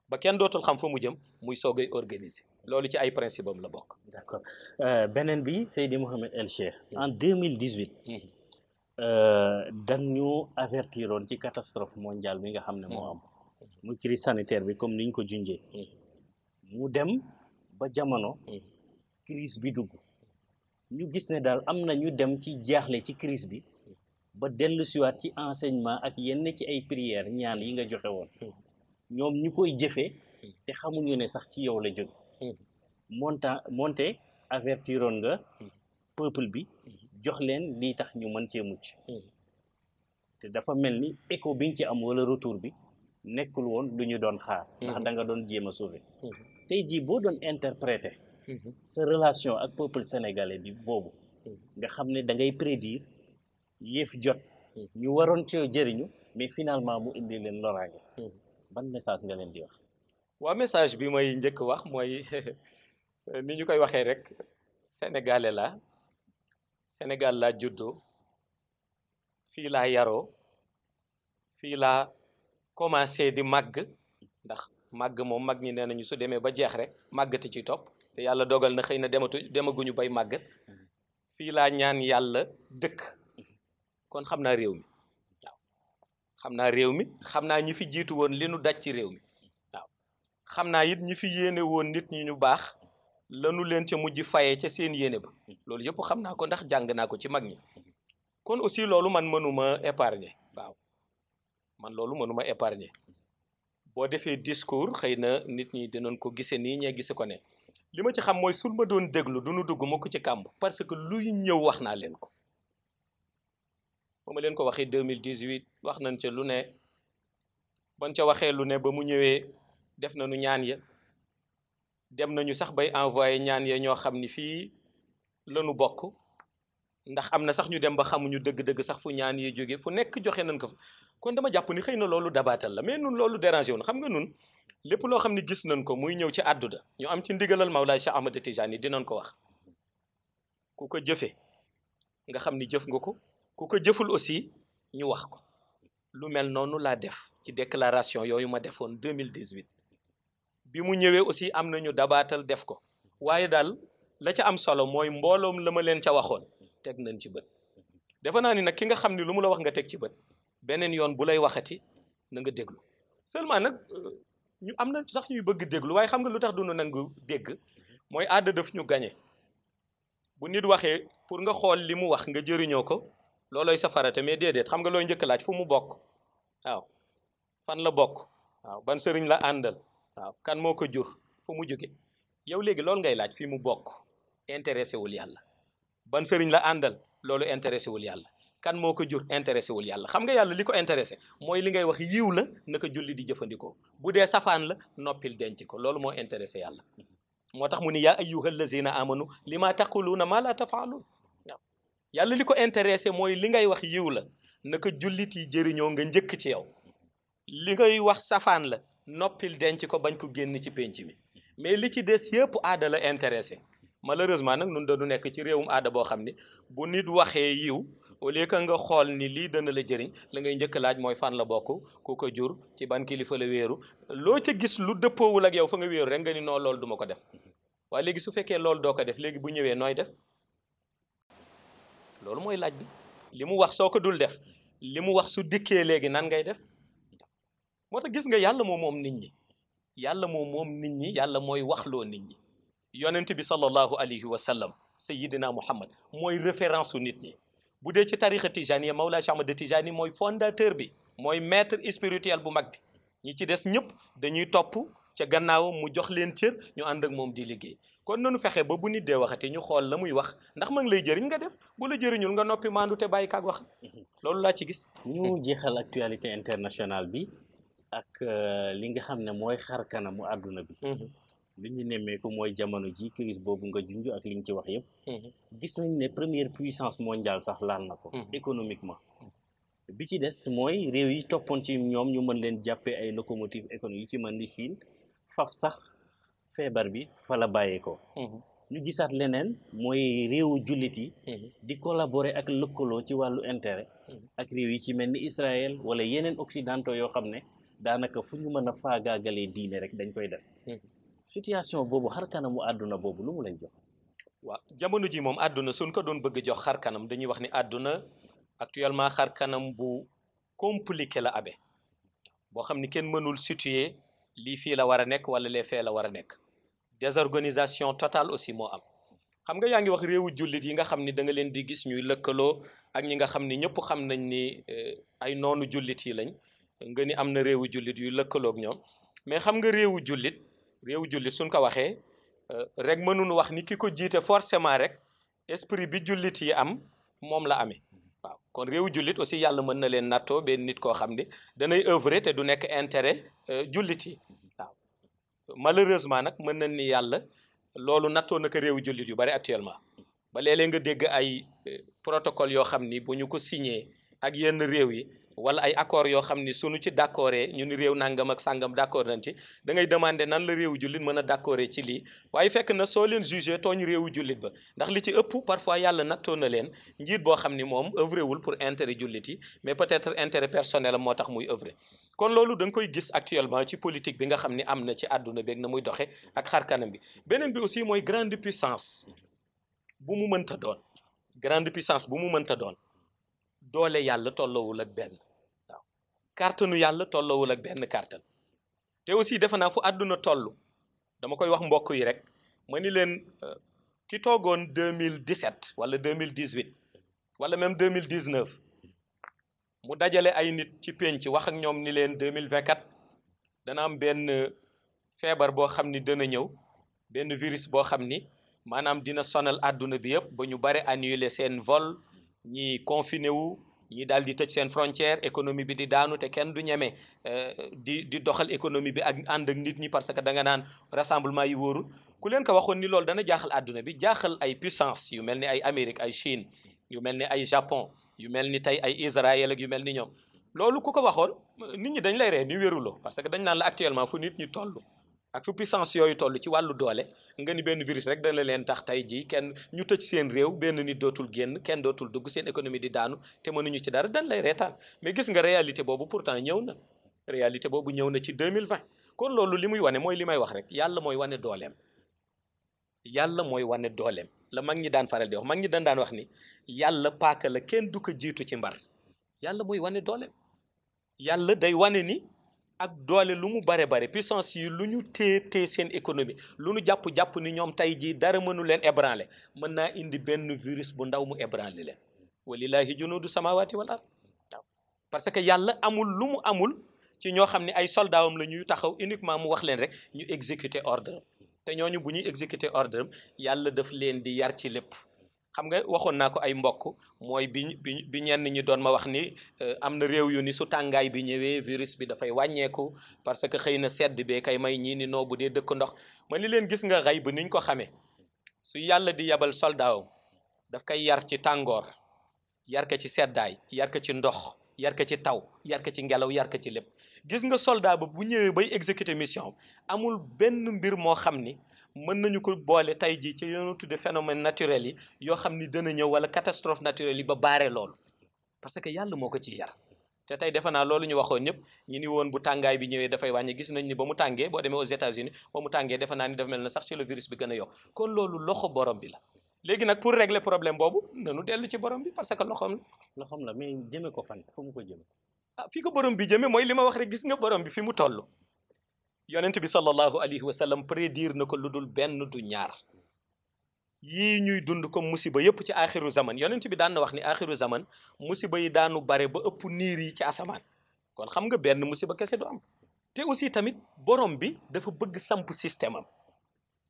ba kenn dootul xam fa mu jëm muy soogay organiser loolu ci ay principe am la bokk. d'accord beneen bi Seydi Mouhamed El Cheikh en 2018 dañ ñu avertiroon ci catastrophe mondiale bi nga xam ne moo am muy crise sanitaire bi comme niñ ko junjee mu dem ba jamono crise bi dugg ñu gis ne daal am na ñu dem ci jaaxle ci crise bi ba dellu siwaat ci enseignement ak yenn ci ay prières ñaan yi nga joxe woon ñoom ñu koy jëfee te xamuñu ne sax ci yow la jóge monte avertiroon nga peuple bi jox leen lii tax ñu mën cee mucc te dafa mel ni écho bi nga ci am wala retour bi nekkul woon lu ñu doon xaar ndax da nga doon jéem a sauver tey jii boo doon interpréter sa relation ak peuple sénégalais bi boobu nga xam ne da ngay prédire yëf jot ñu waroon ci jëriñu mais finalement mu indi leen loraange ban message nga leen di wax waaw message bi may njëkk wax mooy ni ñu koy waxee rek sénégalais la Sénégal laa juddoo fii laa yaroo fii laa commencé di màgg ndax màgg moom mag ñi nee nañu su demee ba jeex rek màggati ci topp te yàlla dogal na xëy na demaguñu bay màggat fii laa ñaan yàlla dëkk kon xam naa réew mi waaw xam naa réew mi xam naa ñi fi jiitu woon li nu daj ci réew mi waaw xam naa it ñi fi yéene woon nit ñi ñu baax lanu leen ca mujj fayee ca seen yéene ba loolu yëpp xam naa ko ndax jàng naa ko ci mag ñi kon aussi loolu man mënuma épargner waaw man loolu mënuma épargner boo defee discours xëy na nit ñi dinañ ko gise nii ñee gise ko ne li ma ci xam mooy sul ma doon déglu du nu dugg mukk ci kàmb parce que luy ñëw wax naa leen ko ba ma leen ko waxee 2018 wax nañ ca lu ne ban ca waxee lu ne ba mu ñëwee def nañu ñaan ya dem nañu sax bay envoyé ñaan ya ñoo xam ni fii lañu bokk ndax am na sax ñu dem ba xamuñu dëgg-dëgg sax fu ñaan yi jóge fu nekk joxe nañ ko fa kon dama jàpp ni xëy na loolu dabaatal la mais nun loolu dérangé woon xam nga nun lépp loo xam ne gis nañ ko muy ñëw ci àdduna ñu am ci ndigalal Mawlaay Cheikh Ahmad Tijani dinañ ko wax ku ko jëfe nga xam ni jëf nga ko ku ko jëful aussi ñu wax ko lu mel noonu laa def ci déclaration yooyu ma defoon 2018 bi mu ñëwee aussi am nañu dabaatal def ko waaye daal la ca am solo mooy mbooloom la ma leen ca waxoon teg nañ ci bët defe naa ni nag ki nga xam ni lu mu la wax nga teg ci bët beneen yoon bu lay waxati na nga déglu seulement nag ñu am na sax ñuy bëgg déglu waaye xam nga lu tax du nu nangu dégg mooy aada daf ñu gañe bu nit waxee pour nga xool li mu wax nga jëriñoo ko looloy safarate mais déedéet xam nga looy njëkk laaj fu mu bokk waaw fan la bokk waaw ban sëriñ la àndal waaw kan moo ko jur fu mu jóge yow léegi loolu ngay laaj fi mu bokk intéressé wul yàlla ban sëriñ la àndal loolu intéressé wul yàlla kan moo ko jur intéressé wul yàlla xam nga yàlla li ko intéressé mooy li ngay wax yiw la naka julli di jëfandikoo bu dee safaan la noppil denc ko loolu moo intéressé yàlla moo tax mu ni yaa ayyuhal lazina amanu lima taquluuna ma la tafaaluun waaw yàlla li ko intéressé mooy li ngay wax yiw la naka jullit yi jëriñoo nga njëkk ci yow li ngay wax safaan la noppil denc ko bañ ko génn ci penc mi mais li ci des yëpp aada la intéressé malheureusement nag nun dañu nekk ci réewum aada boo xam ni bu nit waxee yiw au lieu que nga xool ni lii dana la jëriñ la ngay njëkk laaj mooy fan la bokk ku ko jur ci ban kilifa la wéeru loo ca gis lu dëppoowul ak yow fa nga wéeru rek nga ni noo loolu duma ko def waaye léegi su fekkee loolu doo ko def léegi bu ñëwee nooy def loolu mooy laaj bi li mu wax soo ko dul def li mu wax su dikkee léegi nan ngay def moo tax gis nga yàlla moom nit ñi yàlla moom nit ñi yàlla mooy waxloo nit ñi yonent bi sallallahu alayhi wa sallam sayyidina Muhammad mooy référence su nit ñi bu dee ci tarixa tijani Mawlaa Cheikh Ahmad Tijani mooy fondateur bi mooy maître spirituel bu mag bi ñi ci des ñëpp dañuy topp ca gannaaw mu jox leen cër ñu ànd ak moom di liggéey kon nanu fexe ba bu nit dee waxati ñu xool la muy wax ndax ma ngi lay jëriñ nga def bu la jëriñul nga noppi maandu te bàyyi kaag wax loolu laa ci gis. ñu jeexal actualité internationale bi ak li nga xam ne mooy xar kanamu àdduna bi. li ñu nemmeeku mooy jamono ji crise boobu nga junj ak li ñu ci wax yëpp. gis nañ ne première puissance mondiale sax laal na ko. économiquement. bi ci des mooy réew yi toppoon ci ñoom ñu mën leen jàppee ay locomotive économique ci mën di Chine faf sax feebar bi fa la bàyyeekoo. ñu gisaat leneen mooy réewu jullit yi. di collaborer ak lëkkaloo ci wàllu intérêt. ak réew yi ci mel ni Israël wala yeneen occidentaux yoo xam ne daanaka fu ñu mën a faagaagalee diine rek dañ koy def. situation boobu xar kanamu àdduna boobu lu mu lay jox. waaw jamono ji moom àdduna suñ ko doon bëgg jox xar kanam dañuy wax ni àdduna actuellement xar kanam bu compliqué la abe boo xam ni kenn mënul situer lii fii la war a nekk wala lee fee la war a nekk désorganisation totale aussi moo am xam nga yaa ngi wax réewu jullit yi nga xam ni da nga leen di gis ñuy lëkkaloo ak ñi nga xam ni ñëpp xam nañ ni ay noonu jullit yi lañ nga ni am na réewu jullit yuy lëkkaloog ñoom mais xam nga réewu jullit suñ ko waxee rek mënuñu wax ni ki ko jiite forcément rek esprit bi jullit yi am moom la amee waaw kon réewu jullit aussi yàlla mën na leen nattoo benn nit koo xam ni danay œuvrer te du nekk intérêt jullit yi waaw malheureusement nag mën nañ ni yàlla loolu nattoo na ko réewu jullit yu bari actuellement ba léeg-léeg nga dégg ay protocole yoo xam ni bu ñu ko signé ak yenn réew yi wala ay accord yoo xam ni suñu ci d'accordé ñu ni réew nangam ak sàngam d'accord nañ ci da ngay demander nan la réewu jullit mën a d'accordé ci lii waaye fekk na soo leen jugé tooñ réewu jullit ba ndax li ci ëpp parfois yàlla nattoo na leen njiit boo xam ni moom œuvré wul pour intérêt jullit yi mais peut-être intérêt personnel moo tax muy œuvré kon loolu da nga koy gis actuellement ci politique bi nga xam ni am na ci àdduna beeg na muy doxe ak xar kanam bi beneen bi aussi mooy grande puissance bu mu mënta doon grande puissance bu mu mënta doon doole yàlla tolloowul ak benn waaw kàttanu yàlla tolloowul ak benn kàttan te aussi defe naa fu àdduna toll dama koy wax mbokk yi rek ma ni leen ki toogoon 2017 wala 2018 wala même 2019 mu dajale ay nit ci penc wax ak ñoom ni leen 2024 dana am benn feebar boo xam ni dana ñëw benn virus boo xam ni maanaam dina sonal àdduna bi yëpp ba ñu bare annuler seen vol ñi confiné wu ñi daal di tëj seen frontière économie bi di daanu te kenn du ñeme di doxal économie bi ak ànd ak nit ñi parce que da nga naan rassemblement yi wóorul ku leen ko waxoon ni loolu dana jaaxal àdduna bi jaaxal ay puissance yu mel ni ay Amérique ay Chine yu mel ni ay Japon yu mel ni tey ay Israël ak yu mel ni ñoom loolu ku ko waxoon nit ñi dañ lay ree ni wéruloo parce que dañ naan la actuellement fu nit ñi toll ak fu puissance yooyu toll ci wàllu doole nga ni benn virus rek dana leen tax tey jii kenn ñu tëj seen réew benn nit dootul génn kenn dootul dugg seen économie di daanu te mënuñu ci dara dañ lay reetaan mais gis nga réalité boobu pourtant ñëw na réalité boobu ñëw na ci 2020 kon loolu li muy wane mooy li may wax rek yàlla mooy wane dooleem yàlla mooy wane dooleem la mag ñi daan faral di wax mag ñi daan wax ni yàlla paaka la kenn du ko jiitu ci mbar yàlla mooy wane dooleem yàlla day wane ni ak doole lu mu bare puissance yi lu ñu téye seen économie lu ñu jàpp ni ñoom tey jii dara mënu leen ébranler mën naa indi benn virus bu ndaw mu ébranler leen walillahi junudu samawati wal ard waaw parce que yàlla amul lu mu amul ci ñoo xam ne ay soldaawam la ñuy taxaw uniquement mu wax leen rek ñu exécuter ordre te ñooñu bu ñuy exécuter ordre yàlla daf leen di yar ci lépp xam nga waxoon naa ko ay mbokk mooy bi ñenn ñi doon ma wax ni am na réew yu ni su tàngaay bi ñëwee virus bi dafay wàññeeku parce que xëy na sedd bee kay may ñii ni noo bu dee dëkk ndox ma ni leen gis nga xay ba niñ ko xamee su yàlla di yabal soldaawam daf koy yar ci tàngoor yar ko ci seddaay yar ko ci ndox yar ko ci taw yar ko ci ngelaw yar ko ci lépp gis nga soldat ba bu ñëwee bay exécuter mission amul benn mbir moo xam ni mën nañu ko boole tey jii ci yoonu tudde phénomène naturel yi yoo xam ni dana ñëw wala catastrophe naturelle yi ba baare loolu parce que yàlla moo ko ci yar te tey defe naa loolu ñu waxoon ñëpp ñi ni woon bu tàngaay bi ñëwee dafay wàññi gis nañ ni ba mu tàngee boo demee aux États-Unis ba mu tàngee defe naa ni dafa mel na sax ci le virus bi gën a yokk kon loolu loxo borom bi la léegi nag pour régler problème boobu nanu dellu ci borom bi parce que loxoom la mais jëme ko fan fu mu ko jëme fi ko borom bi jëme mooy li ma wax rek gis nga borom bi fi mu toll yonent bi sallallahu alayhi wa sallam prédire na ko lu dul benn du ñaar yii ñuy dund comme musiba yëpp ci axiru zaman yonent bi daan na wax ni axiru zaman musiba yi daanu bare ba ëpp niir yi ci asamaan kon xam nga benn musiba kese du am te aussi tamit borom bi dafa bëgg samp système am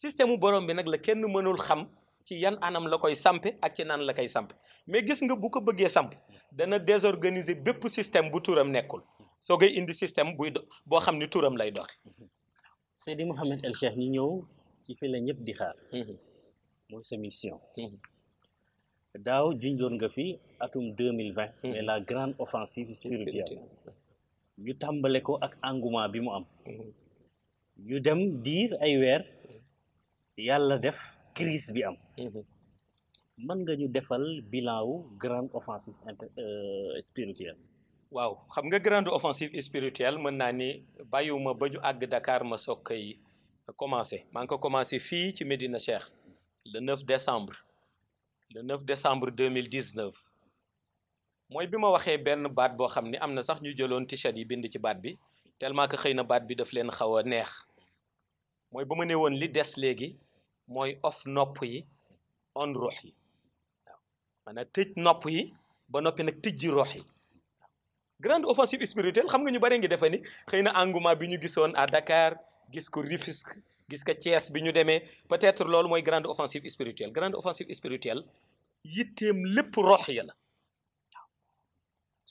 système borom bi nag la kenn mënul xam ci yan anam la koy sampe ak ci nan la koy sampe mais gis nga bu ko bëggee samp dana désorganiser bépp système bu turam nekkul soo koy indi système boo xam ni turam lay doxe Seydi Mouhamed El Cheikh ñu ñëw ci fi la ñëpp di xaar mooy sa mission daaw junjoon nga fi atum 2020 mais la grande offensive spirituelle ñu tàmbale ko ak engouement bi mu am ñu dem diir ay weer yàlla def crise bi am mën nga ñu defal bilan wu grande offensive spirituelle waaw xam nga grande offensive spirituelle mën naa ni bàyyiwuma ba ñu àgg Dakar ma soog koy commencé maa ngi ko commencé fii ci Médina Cheikh le 9 décembre 2019 mooy bi ma waxee benn baat boo xam ni am na sax ñu jëloon t-shirt yi bind ci baat bi tellement que xëy na baat bi daf leen xaw a neex mooy ba ma ne woon li des léegi mooy off nopp yi on ruux yi waaw maanaam tëj nopp yi ba noppi nag tëj ji ruux yi grande offensive spirituelle xam nga ñu bare ngi defe ni xëy na engouement bi ñu gisoon à Dakar gis ko Rufisque gis ko Thiès bi ñu demee peut-être loolu mooy grande offensive spirituelle yitteem lépp rox ya la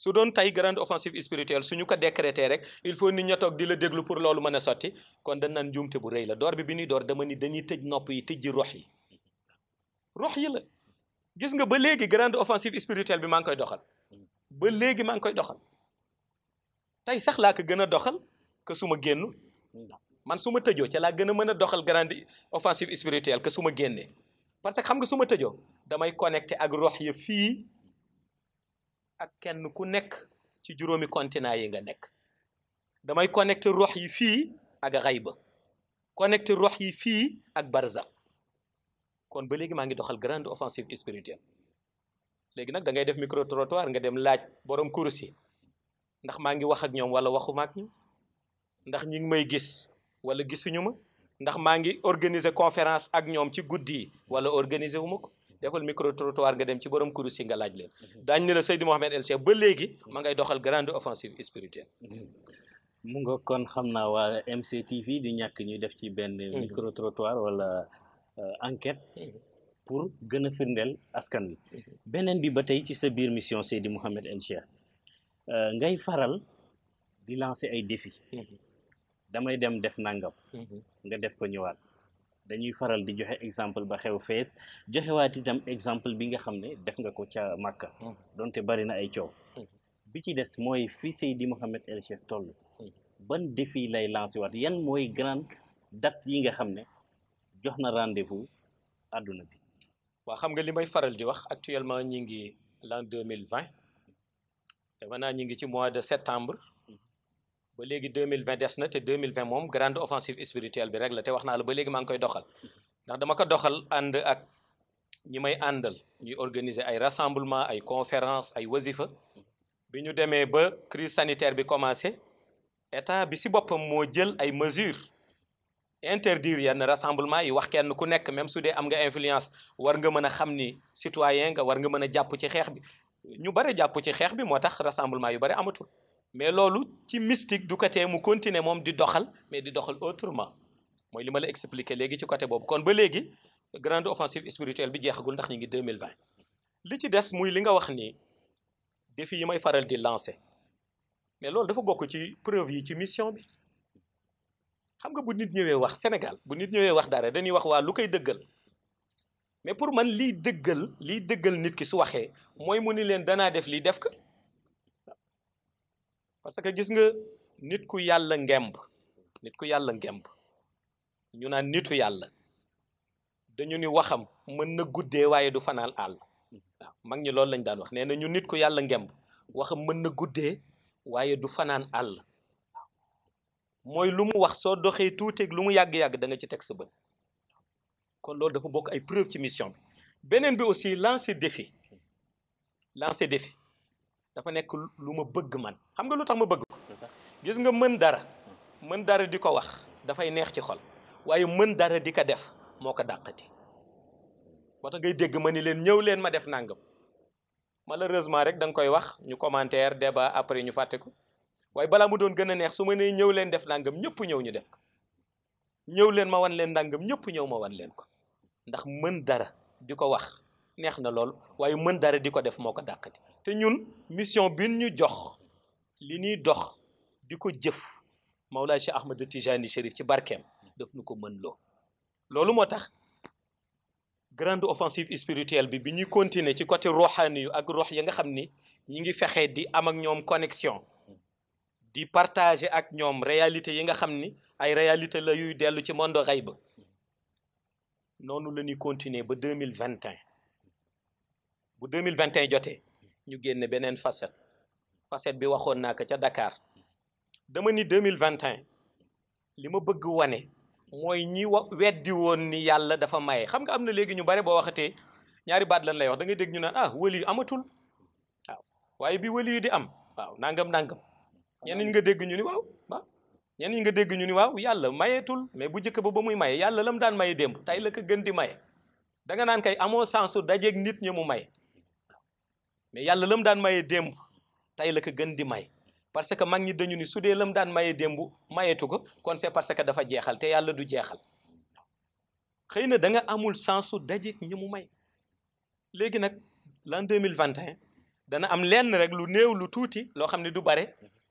su doon tey grande offensive spirituelle suñu ko décrété rek il faut nit ña toog di la déglu pour loolu mën a sotti kon dañ naan njuumte bu rëy la door bi ñuy door dama ni dañuy tëj nopp yi tëj ji rox yi la gis nga ba léegi grande offensive spirituelle bi maa ngi koy doxal ba léegi maa ngi koy doxal tey sax laa ko gën a doxal que su ma génn man su ma tëjoo ca laa gën a mën a doxal grande offensive spirituelle que su ma génnee parce que xam nga su ma tëjoo damay connecté ak rox ya fii ak kenn ku nekk ci juróomi continent yi nga nekk damay connecté rox yi fii ak xayba connecté rox yi fii ak barza kon ba léegi maa ngi doxal grande offensive spirituelle léegi nag da ngay def micro trottoir nga dem laaj borom kurus yi ndax maa ngi wax ak ñoom wala waxuma ak ñoom ndax ñi ngi may gis wala gisuñu ma ndax maa ngi organiser conférence ak ñoom ci guddi yi wala organiser wu ma ko defal micro trottoir nga dem ci borom kurus yi nga laaj leen daañu ne la Seydi Mouhamed El Cheikh ba léegi ma ngay doxal grande offensive spirituelle. mu nga kon xam naa waa MCTV di ñàkk ñuy def ci benn micro trottoir wala enquête pour gën a firndeel askan wi beneen bi ba tey ci sa biir mission Seydi Mouhamed El Cheikh ngay faral di lancer ay défis damay dem def nangam nga def ko ñëwaat dañuy faral di joxe exemple ba xew fees joxewaat itam exemple bi nga xam ne def nga ko ca Makka donte bari na ay coow bi ci des mooy fi Seydi Mouhamed El Cheikh toll ban défi lay lancer waat yan mooy grande date yi nga xam ne jox na rendez-vous àdduna bi waaw xam nga li may faral di wax actuellement ñi ngi l'an 2020 te maintenant ñi ngi ci mois de septembre ba léegi 2020 des na te 2020 moom grande offensive spirituelle bi rek la te wax naa la ba léegi maa ngi koy doxal ndax dama ko doxal ànd ak ñi may àndal ñuy organiser ay rassemblement ay conférence ay wasifa bi ñu demee ba crise sanitaire bi commencé état bi si boppam moo jël ay mesures interdire yenn rassemblement yi wax kenn ku nekk même su dee am nga influence war nga mën a xam ni citoyen nga war nga mën a jàpp ci xeex bi ñu bare jàpp ci xeex bi moo tax rassemblement yu bare amatul mais loolu ci mystique du côté mu continuer moom di doxal mais di doxal autrement mooy li ma la expliqué léegi ci côté boobu kon ba léegi grande offensive spirituelle bi jeexagul ndax ñu ngi 2020 li ci des muy li nga wax ni défi yi may faral di lancer mais loolu dafa bokk ci preuve yi ci mission bi xam nga bu nit ñëwee wax Sénégal bu nit ñëwee wax dara dañuy wax waa lu koy dëggal mais pour man liy dëggal nit ki su waxee mooy mu ni leen danaa def lii def ko parce que gis nga nit ku yàlla ngemb ñu naan nitu yàlla dañu ni waxam mën na guddee waaye du fanaan àll waaw mag ñi loolu lañ daan wax nee na ñu nit ku yàlla ngemb waxam mën na guddee waaye du fanaan àll mooy lu mu wax soo doxee tuuteeg lu mu yàgg-yàgg da nga ci teg sa bët kon loolu dafa bokk ay preuve ci mission bi beneen bi aussi lancer défi dafa nekk lu ma bëgg man xam nga lu tax ma bëgg ko gis nga mën dara di ko wax dafay neex ci xol waaye mën dara di ko def moo ko dàqati moo tax ngay dégg ma ni leen ñëw leen ma def nangam malheureusement rek da nga koy wax ñu commentaire débat après ñu fàtte ko waaye balaa mu doon gën a neex su ma nee ñëw leen def nangam ñëpp ñëw ñu def ko ñëw leen ma wan leen nangam ñëpp ñëw ma wan leen ko ndax mën dara di ko wax neex na lool waaye mën dara di ko def moo ko dàqati te ñun mission bi ñu jox li ñuy dox di ko jëf Mawlaay Cheikh Ahmad Tijani Chérif ci barkeem daf nu ko mën loo loolu moo tax grande offensive spirituelle bi ñuy continuer ci côté ruuxaani yu ak ruux yi nga xam ni ñi ngi fexe di am ak ñoom connexion di partager ak ñoom réalité yi nga xam ni ay réalité la yuy dellu ci monde xayb noonu la ñuy continuer ba 2021 bu 2021 jotee ñu génne beneen facette bi waxoon naa ko ca Dakar dama ni 2021 li ma bëgg wane mooy ñi weddi woon ni yàlla dafa maye xam nga am na léegi ñu bare boo waxatee ñaari baat lan lay wax da ngay dégg ñu naan ah wali yu amatul waaw waaye bi wali yu di am waaw nangam ñenn ñi nga dégg ñu ni waaw ñenn ñi nga dégg ñu ni waaw yàlla mayeetul mais bu njëkk ba muy maye yàlla lam daan maye démb tey la ko gën di maye da nga naan kay amoo sensu dajeeg nit ñi mu maye mais yàlla lam daan maye démb tey la ko gën di maye parce que mag ñi dañu ni su dee lam daan maye démb mayeetu ko kon c'est parce que dafa jeexal te yàlla du jeexal xëy na da nga amul sensu dajeeg ñi mu may léegi nag l'an 2021 dana am lenn rek lu néew lu tuuti loo xam ne du bare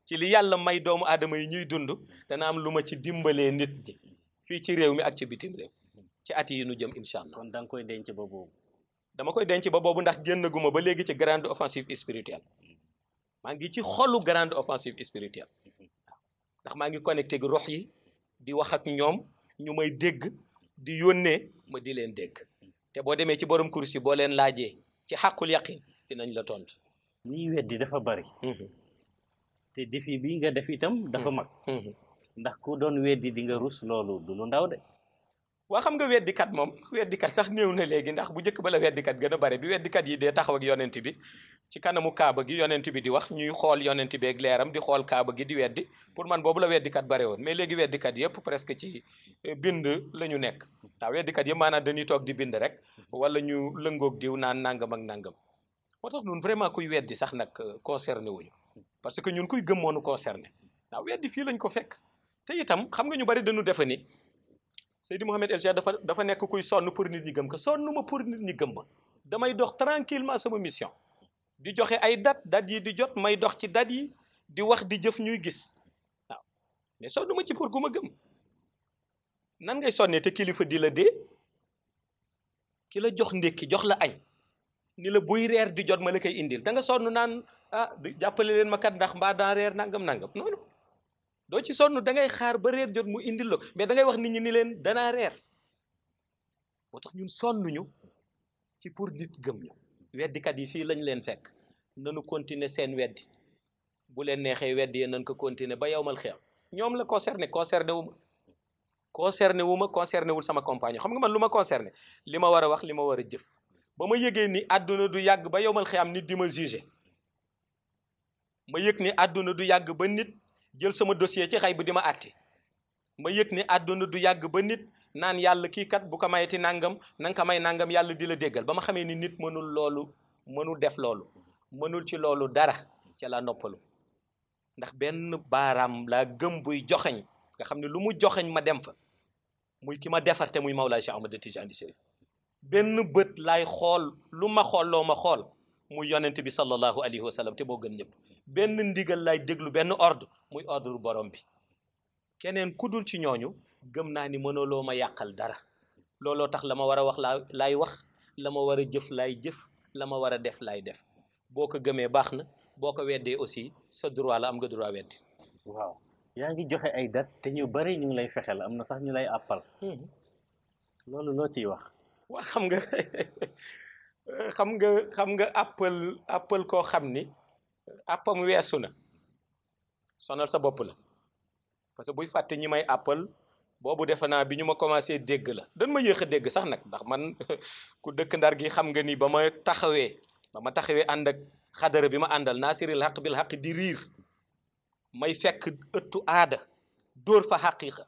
ci li yàlla may doomu aadama yi ñuy dund dana am lu ma ci dimbalee nit ñi fii ci réew mi ak ci bitim réew ci at yi nu jëm incha allah. kon da nga koy denc ba boobu. dama koy denc ba boobu ndax génn guma ba léegi ci grande offensive spirituelle maa ngi ci xolu grande offensive spirituelle ndax maa ngi connecté gi rox yi di wax ak ñoom ñu may dégg di yónnee ma di leen dégg te boo demee ci borom kursi boo leen laajee ci xàqul yaqin dinañ la tontu. ñiy weddi dafa bari. te défi bi nga def itam dafa mag. ndax ku doon weddi di nga rus loolu du lu ndaw de. waa xam nga weddikat moom weddikat sax néew na léegi ndax bu njëkk ba la weddikat gën a bare bi weddikat yi dee taxaw ak yonent bi ci kanamu kaaba gi yonent bi di wax ñuy xool yonent bi ak leeram di xool kaaba gi di weddi pour man boobu la weddikat bare woon mais léegi weddikat yëpp presque ci bind la ñu nekk waaw weddikat yëpp maanaam dañuy toog di bind rek wala ñu lëngoog diw naan nangam ak nangam moo tax ñun vraiment kuy weddi sax nag concerné wuñu parce que ñun kuy gëm moonu concerné waaw weddi fii lañ ko fekk te itam xam nga ñu bari dañu defe ni Seydi Mouhamed El Cheikh dafa nekk kuy sonn pour nit ñi gëm ko sonnuma pour nit ñi gëm ma damay dox tranquillement sama mission di joxe ay date yi di jot may dox ci date yi di wax di jëf ñuy gis waaw mais sonnuma ci pour gu ma gëm nan ngay sonnee te kilifa di la dee ki la jox ndékki jox la añ ni la buy reer di jot ma la koy indil da nga sonn naan jàppale leen ma kat ndax mbaa daa reer nangam non doo ci sonn da ngay xaar ba reer jot mu indil la mais da ngay wax nit ñi ni leen danaa reer moo tax ñun sonnuñu ci pour nit gëm ñu weddikat yi fii lañ leen fekk nanu continuer seen weddi bu leen neexee weddi yéen nañ ko continuer ba yowmal xeex ñoom la concerné concerné wul sama compagnon xam nga man lu ma concerné li ma war a wax li ma war a jëf ba ma yëgee ni àdduna du yàgg ba yowmal xeex am nit di ma jugé ma yëg ni àdduna du yàgg ba nit jël sama dossier ci xay bu di ma àtte ma yëg ni àdduna du yàgg ba nit naan yàlla kii kat bu ko mayeti nangam na nga ko may nangam yàlla di la déggal ba ma xamee ni nit mënul loolu mënul def loolu mënul ci loolu dara ca la noppalu ndax benn baaraam laa gëm buy joxañ nga xam ne lu mu joxañ ma dem fa muy ki ma defar te muy Mawlaay Cheikh Ahmad Tijani Chérif benn bët laay xool lu ma xool loo ma xool muy yonent bi sallallahu alayhi wa sallam te moo gën ñëpp benn ndigal lay déglu benn ordre muy ordre borom bi keneen ku dul ci ñooñu gëm naa ni mënuloo ma yàqal dara looloo tax la ma war a wax laay wax la ma war a jëf laay jëf la ma war a def laay def boo ko gëmee baax na boo ko weddee aussi sa droit la am nga droit weddi. waaw yaa ngi joxe ay date te ñu bari ñu ngi lay fexeel am na sax ñu lay àppal. loolu loo ciy wax. waa xam nga appel koo xam ni appam weesu na sonal sa bopp la parce que buy fàtte ñi may appel boobu defe naa bi ñu ma commencé dégg la dañ ma yéex a dégg sax nag ndax man ku dëkk Ndar gi xam nga ni ba ma taxawee ànd ak xadara bi ma àndal naasiril xaq bil xaq di riir may fekk ëttu aada dóor fa xaqiiqa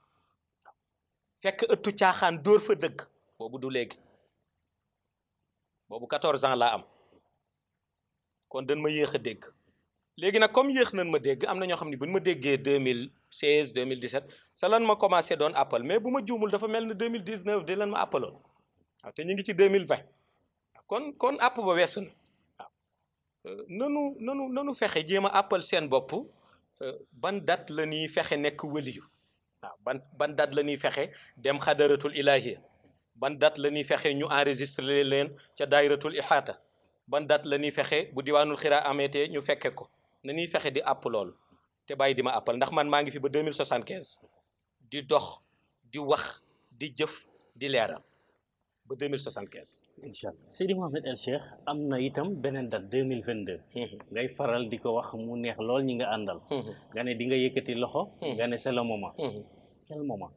fekk ëttu caaxaan dóor fa dëgg boobu du léegi boobu 14 ans laa am kon dañ ma yéex a dégg léegi nag comme yéex nañ ma dégg am na ñoo xam ne bu ñu ma déggee 2016 2017 sa lan ma commencé doon appel mais bu ma juumul dafa mel ni 2019 di lan ma appaloon waaw te ñu ngi ci 2020 kon app ba weesu na waaw nanu fexe jéem a appal seen bopp ban date la ñuy fexe nekk wëliyu waaw ban date la ñuy fexe dem xadaratul ilahiya ban date la ñuy fexe ñu enregistré leen ca daayiratul ihaata ban date la ñuy fexe bu diwaanul xiraa ameetee ñu fekke ko na ñuy fexe di àpp loolu te bàyyi di ma àppal ndax man maa ngi fi ba 2075 di dox di wax di jëf di leeral ba 2075. incha allah Seydi Mouhamed El Cheikh am na itam beneen date 2022. ngay faral di ko wax mu neex lool ñi nga àndal. nga ne di nga yëkkati loxo. nga ne c'est le moment. quel moment.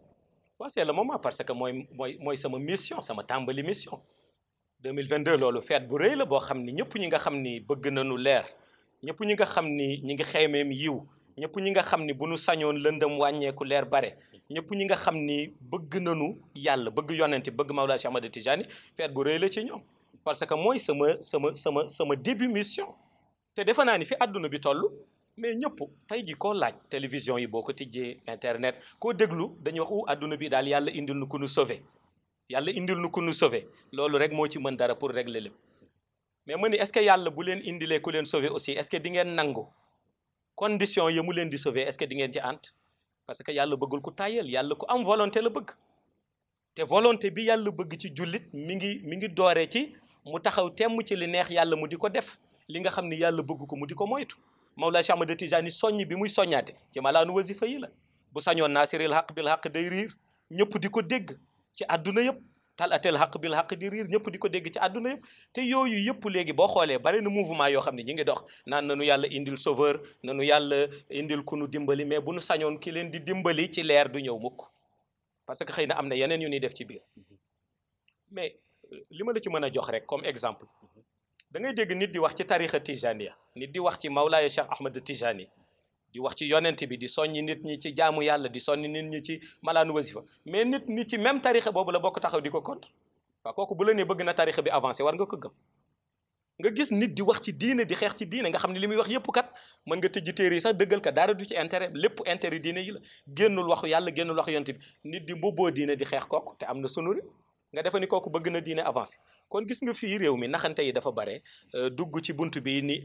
waaw c'est le moment parce que mooy sama mission sama tàmbali mission 2022 loolu feet bu rëy la boo xam ni ñëpp ñi nga xam ni bëgg nañu leer ñëpp ñi nga xam ni ñi ngi xeemeem yiw ñëpp ñi nga xam ni bu nu sañoon lëndëm wàññeeku leer bare ñëpp ñi nga xam ni bëgg nañu yàlla bëgg yonente bëgg Mawlaa Cheikh Ahmad Tijani feet bu rëy la ci ñoom parce que mooy sama début mission te defe naa ni fi àdduna bi toll mais ñëpp tey ji koo laaj télévision yi boo ko tijjee internet koo déglu dañuy wax àdduna bi daal yàlla indil nu ku nu sauvé yàlla indil nu ku nu sauvé loolu rek moo ci mën dara pour régler lépp mais ma ni est-ce que yàlla bu leen indilee ku leen sauvé aussi est-ce que di ngeen nangu condition yi mu leen di sauvé est-ce que di ngeen ci ànd parce que yàlla bëggul ku tàyyal yàlla ku am volonté la bëgg te volonté bi yàlla bëgg ci jullit mi ngi dooree ci mu taxaw temm ci li neex yàlla mu di ko def li nga xam ni yàlla bëgg ko mu di ko moytu Mawlaa Cheikh Ahmad Tijani soññ bi muy soññaate ci malaanu wasifa yi la bu sañoon naasiril haq bil haq day riir ñëpp di ko dégg ci àdduna yëpp tal atel haq bil haq di riir ñëpp di ko dégg ci àdduna yëpp te yooyu yëpp léegi boo xoolee bari na mouvement yoo xam ne ñi ngi dox naan nanu yàlla indil sauveur nanu yàlla indil ku nu dimbali mais bu nu sañoon ki leen di dimbali ci leer du ñëw mukk parce que xëy na am na yeneen yu ñuy def ci biir mais li ma la ci mën a jox rek comme exemple da ngay dégg nit di wax ci tarixa tijaniya nit di wax ci Mawlaaya Cheikh Ahmad Tijani di wax ci yonent bi di soññi nit ñi ci jaamu yàlla di soññi nit ñi ci malaanu wasifa mais nit ci même tarixa boobu la bokk taxaw di ko contre waaw kooku bu la nee bëgg na tarixa bi avancé war nga ko gëm nga gis nit di wax ci diine di xeex ci diine nga xam ne li muy wax yëpp kat mën nga tëjji téere yi sax dëggal ka dara du ci intérêt lépp intérêt diine yi la génnul waxu yàlla génnul waxu yonent bi nit di mbubboo diine di xeex kooku te am na sunuri nga defa ni kooku bëgg na diine avancé kon gis nga fii réew mi naxante yi dafa bare dugg ci bunt bi ni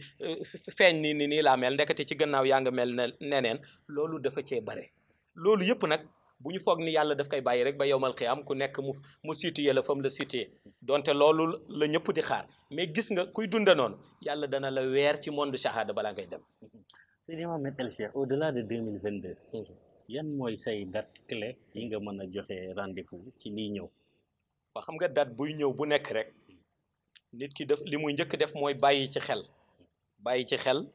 feeñ ni nii laa mel ndekete ci gannaaw yaa nga mel na neneen loolu dafa cee bare loolu yëpp nag bu ñu foog ni yàlla daf koy bàyyi rek ba yowmal xiyaam ku nekk mu situé la fam la situé donte loolu la ñëpp di xaar mais gis nga kuy dunde noonu yàlla dana la weer ci monde shahada balaa ngay dem. Seydi Mouhamed El Cheikh au-delà de 2022 yan mooy say date clé yi nga mën a joxe rendez-vous ci lii ñëw. waa xam nga date buy ñëw bu nekk rek nit ki def li muy njëkk def mooy bàyyi ci xel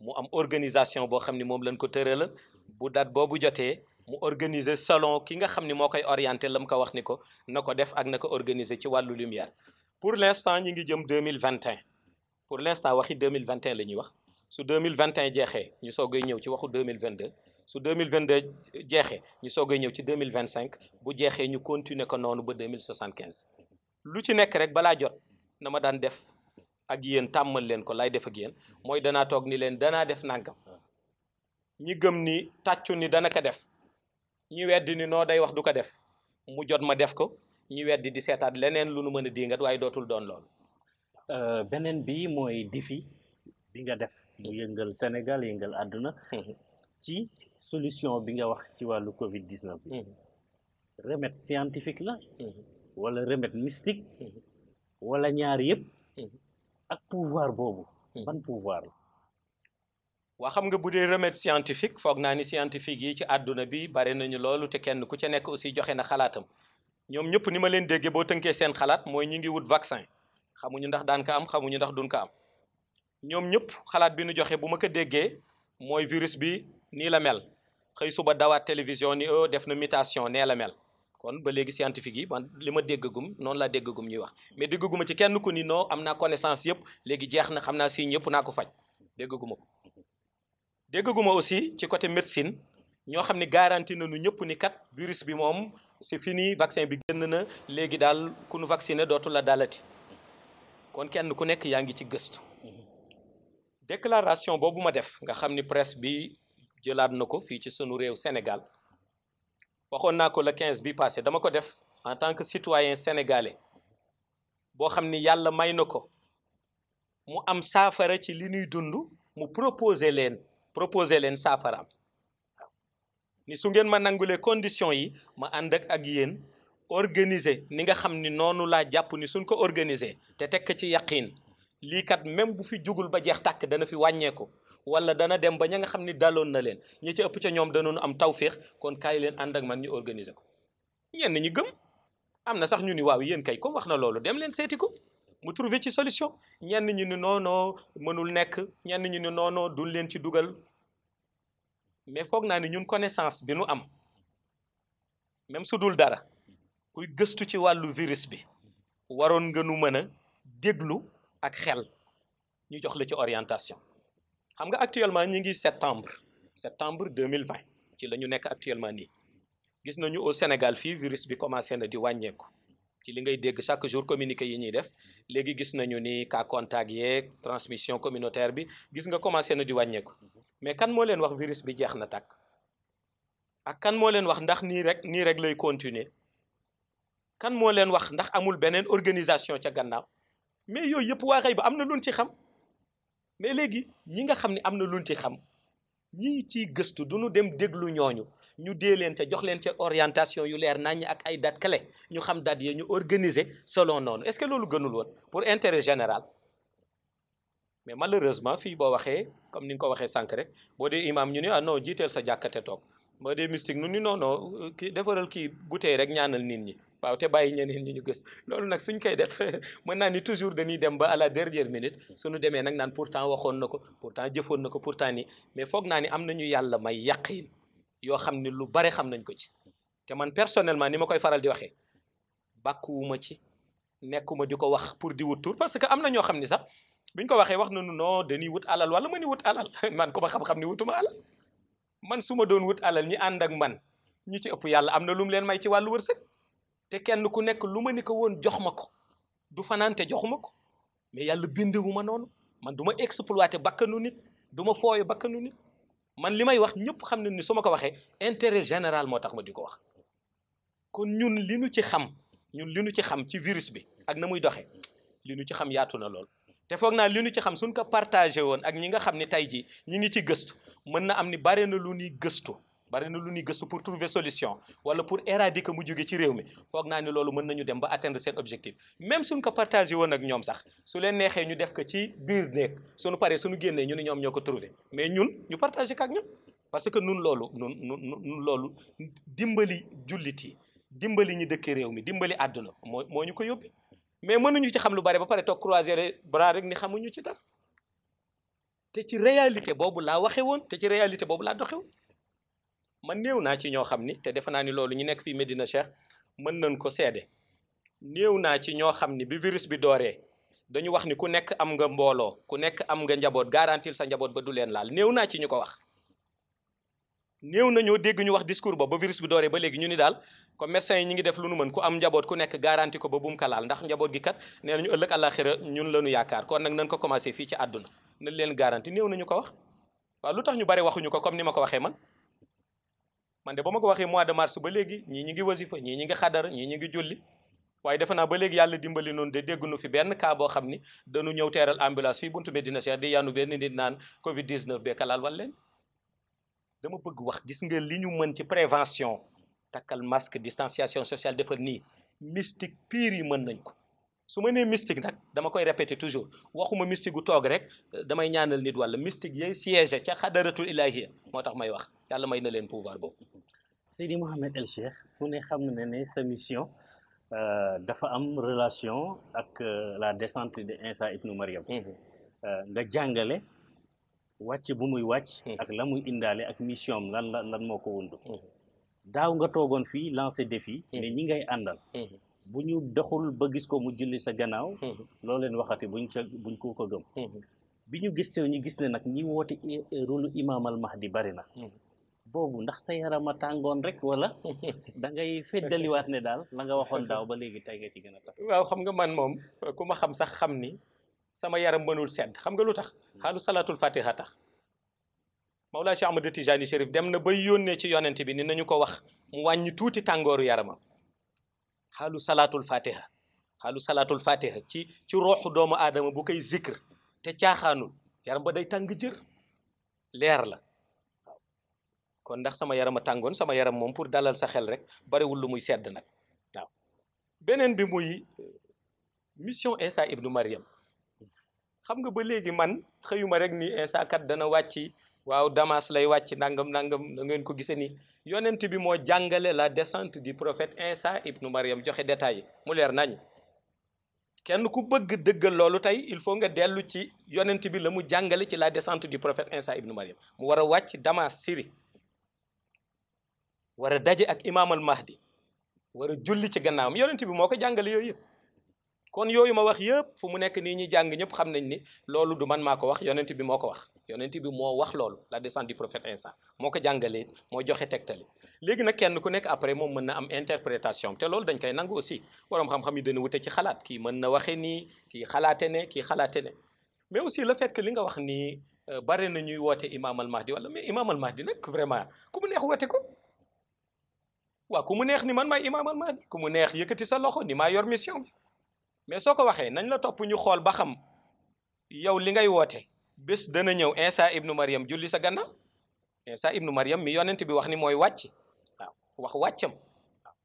mu am organisation boo xam ni moom lañ ko tëralal bu date boobu jotee mu organiser salon ki nga xam ni moo koy orienté la mu ko wax ni ko na ko def ak na ko organiser ci wàllu lumière pour l'instant ñi ngi jëm 2021 pour l'instant waxi 2021 la ñuy wax su 2021 jeexee ñu soogay ñëw ci waxu 2022 su 2022 jeexee ñu soogay ñëw ci 2025 bu jeexee ñu continuer ko noonu ba 2075 lu ci nekk rek balaa jot na ma daan def ak yéen tàmmal leen ko lay def ak yéen mooy danaa toog ni leen danaa def nangam ñi gëm ni tàccu ni dana ko def ñi weddi ni noo day wax du ko def mu jot ma def ko ñi weddi di seetaat leneen lu nu mën a dingat waaye dootul doon loolu. beneen bi mooy défi bi nga def mu yëngal Sénégal yëngal àdduna ci solution bi nga wax ci wàllu Covid 19 bi remède scientifique la wala remède mystique wala ñaar yëpp ak pouvoir boobu ban pouvoir la. waa xam nga bu dee remède scientifique foog naa ni scientifique yi ci àdduna bi bare nañu loolu te kenn ku ca nekk aussi joxe na xalaatam ñoom ñëpp ni ma leen déggee boo tënkee seen xalaat mooy ñi ngi wut vaccin xamuñu ndax daan ko am xamuñu ndax duñ ko am ñoom ñëpp xalaat bi nu joxe bu ma ko déggee mooy virus bi nii la mel xëy suba dawaat télévision ni def na mutation nee la mel kon ba léegi scientifique yi man li ma déggagum noonu laa déggagum ñuy wax mais déggaguma ci kenn ku ni non am naa connaissance yëpp léegi jeex na xam naa signe yëpp naa ko faj déggaguma ko déggaguma aussi ci côté médecine ñoo xam ne garanti nañu ñëpp ni kat virus bi moom c'est fini vaccin bi génn na léegi daal ku nu vacciné dootu la dalati kon kenn ku nekk yaa ngi ci gëstu déclaration boobu ma def nga xam ni presse bi jëlaat na ko fii ci sunu réew Sénégal waxoon naa ko le 15 bi passé dama ko def en tant que citoyen sénégalais boo xam ni yàlla may na ko mu am saafara ci li ñuy dund mu proposer leen saafaraam ni su ngeen ma nangulee conditions yi ma ànd ak yéen organiser ni nga xam ni noonu laa jàpp ni suñ ko organiser te tekk ci yaqiin lii kat même bu fi jugul ba jeex tàkk dana fi wàññeeku wala dana dem ba ña nga xam ni daloon na leen ñi ci ëpp ca ñoom danoonu am tawféex kon kaay leen ànd ak man ñu organiser ko ñenn ñi gëm am na sax ñu ni waaw yéen kay comme wax na loolu dem leen seeti ko mu trouver ci solution ñenn ñu ni non mënul nekk ñenn ñu ni non duñ leen ci dugal mais foog naa ni ñun connaissance bi nu am même su dul dara kuy gëstu ci wàllu virus bi waroon nga nu mën a déglu ak xel ñu jox la ci orientation xam nga actuellement ñi ngi septembre 2020 ci la ñu nekk actuellement nii gis nañu au Sénégal fii virus bi commencé na di wàññeeku ci li ngay dégg chaque jour communiqué yi ñuy def léegi gis nañu ni cas contact yeeg transmission communautaire bi gis nga commencé na di wàññeeku mais kan moo leen wax virus bi jeex na tàkk ak kan moo leen wax ndax nii rek lay continuer kan moo leen wax ndax amul beneen organisation ca gannaaw mais yooyu yëpp waa xëy ba am na luñ ci xam mais léegi ñi nga xam ne am na luñ ci xam ñi ciy gëstu du ñu dem déglu ñooñu ñu dee leen ca jox leen ca orientation yu leer naññ ak ay date clé ñu xam date yi ñu organiser selon noonu est-ce que loolu gënul woon pour intérêt général mais malheureusement fii boo waxee comme ni nga ko waxee sànq rek boo dee imam ñu ni ah non jiiteel sa jàkkate toog boo dee mystique nu ni non kii defaral kii bouteille rek ñaanal nit ñi waaw te bàyyi ñeneen ñi ñu gës loolu nag suñ koy def mën naa ni toujours dañuy dem ba à la dernière minute suñu demee nag naan pourtant waxoon na ko pourtant jëfoon na ko pourtant ni mais foog naa ni am nañu yàlla may yaqiin yoo xam ni lu bare xam nañ ko ci te man personnellement ni ma koy faral di waxee bàkkuwuma ci nekkuma di ko wax pour di wut tur parce que am na ñoo xam ni sax buñ ko waxee wax nañu non dañuy wut alal wala ma ni wut alal man ku ma xam-xam ni wutuma alal man su ma doon wut alal ñi ànd ak man ñi ci ëpp yàlla am na lu mu leen may ci wàllu wërsëg te kenn ku nekk lu ma ni ko woon jox ma ko du fanaan te joxuma ko mais yàlla bindewu ma noonu man du ma exploité bakkanu nit du ma fooyu bakkanu nit man li may wax ñëpp xam ne ni su ma ko waxee intérêt général moo tax ma di ko wax kon ñun li ñu ci xam ci virus bi ak na muy doxee li ñu ci xam yaatu na lool te foog naa li ñu ci xam suñ ko partagé woon ak ñi nga xam ni tey jii ñi ngi ci gëstu mën na am ni bare na lu ñuy gëstu pour trouver solution wala pour éradiquer mu jóge ci réew mi foog naa ni loolu mën nañu dem ba atteindre seen objectif même suñ ko partagé woon ak ñoom sax su leen neexee ñu def ko ci biir néeg suñu paree suñu génnee ñu ne ñoom ñoo ko trouvé mais ñun ñu partagé ko ak ñun parce que nun loolu dimbali jullit yi dimbali ñi dëkk réew mi dimbali àdduna moo ñu ko yóbbi mais mënuñu ci xam lu bare ba pare toog croiser les bras rek ni xamuñu ci dara te ci réalité boobu laa waxe woon te ci réalité boobu laa doxe woon man néew naa ci ñoo xam ni te defe naa ni loolu ñu nekk fii Medina Cheikh mën nañ ko seede néew naa ci ñoo xam ni bi virus bi dooree dañu wax ni ku nekk am nga mbooloo ku nekk am nga njaboot garantil sa njaboot ba du leen laal néew naa ci ñu ko wax néew na ñoo dégg ñu wax discours ba virus bi dooree ba léegi ñu ni daal comme médecins yi ñi ngi def lu nu mën ku am njaboot ku nekk garanti ko ba bu mu ko laal ndax njaboot gi kat nee nañu ëllëg àllaaxira ñun la ñu yaakaar kon nag nañ ko commencé fii ci àdduna nañ leen garanti néew nañu ko wax waaw lu tax ñu bari waxuñu ko comme ni ma ko waxee man de ba ma ko waxee mois de mars ba léegi ñii ñi ngi wasifa ñii ñi ngi xadar ñii ñi ngi julli waaye defe naa ba léegi yàlla dimbali noonu de dégguñu fi benn cas boo xam ni dañu ñëw teeral ambulance fii buntu Medina Cheikh di yanu benn nit naan Covid 19 bee kalaal wal leen dama bëgg wax gis nga li ñu mën ci prévention takkal masque distanciation sociale defal nii mystique pire yi mën nañ ko su ma nee mystique nag dama koy répéter toujours waxuma mystique gu toog rek damay ñaanal nit wala mystique yay siège ca xadaratul ilahiya moo tax may wax yàlla may na leen pouvoir boobu. Seydi Mouhamed El Cheikh mu ne xam na ne sa mission dafa am relation ak la descente de Isa ibnu Maryam. nga jàngale wàcc bu muy wàcc. ak la muy indaale ak mission am lan moo ko wundu. daaw nga toogoon fii lancé défi. ne ñi ngay àndal. bu ñu doxul ba gis ko mu julli sa gannaaw. loo leen waxati buñ ko gëm. bi ñu gis ne nag ñi woote rôle imam al mahdi bari na. boobu ndax sa yarama tàngoon rek wala da ngay feddaliwaat ne daal la nga waxoon daaw ba léegi tey nga ci gën a tax. waaw xam nga man moom ku ma xam sax xam ni sama yaram mënul sedd xam nga lu tax xaalu salaatul fatiha tax Mawlaa Cheikh Ahmad Tijani Chérif dem na bay yónnee ci yonent bi ni nañu ko wax mu wàññi tuuti tàngooru yaramam xaalu salaatul fatiha ci rooxu doomu aadama bu koy zikr te caaxaanul yaram ba day tàng jër leer la waaw kon ndax sama yaram a tàngoon sama yaram moom pour dalal sa xel rek bariwul lu muy sedd nag waaw beneen bi muy mission Isa ibnu Maryam xam nga ba léegi man xëyuma rek ni Isa kat dana wàcci waaw Damas lay wàcc nangam nangam da ngeen ko gisee ni yonent bi moo jàngale la descente du prophète Isa ibnu Maryam joxe détails mu leer nañ kenn ku bëgg dëggal loolu tey il faut nga dellu ci yonent bi la mu jàngale ci la descente du prophète Isa ibnu Maryam mu war a wàcc Damas Syrie war a daje ak imam al mahdi war a julli ci gannaawam yonent bi moo ko jàngale yooyu yëpp kon yooyu ma wax yëpp fu mu nekk nii ñi jàng ñëpp xam nañ ni loolu du man maa ko wax yonent bi moo ko wax yonent bi moo wax loolu la descente du prophète Isa moo ko jàngalee moo joxe tegtali léegi nag kenn ku nekk après moom mën na am interprétation te loolu dañ koy nangu aussi borom xam-xam yi dana wute ci xalaat kii mën na waxe nii kii xalaate ne mais aussi le fait que li nga wax nii bare na ñuy woote imam al mahdi wala mais imam al mahdi nag vraiment ku mu neex woote ko waaw ku mu neex ni man maay imam al mahdi ku mu neex yëkkati sa loxo ni maa yor mission bi mais soo ko waxee nañ la topp ñu xool ba xam yow li ngay woote bés dana ñëw Isa ibnu Maryam julli sa gannaaw Isa ibnu Maryam mi yonent bi wax ni mooy wàcc waaw wax wàccam waaw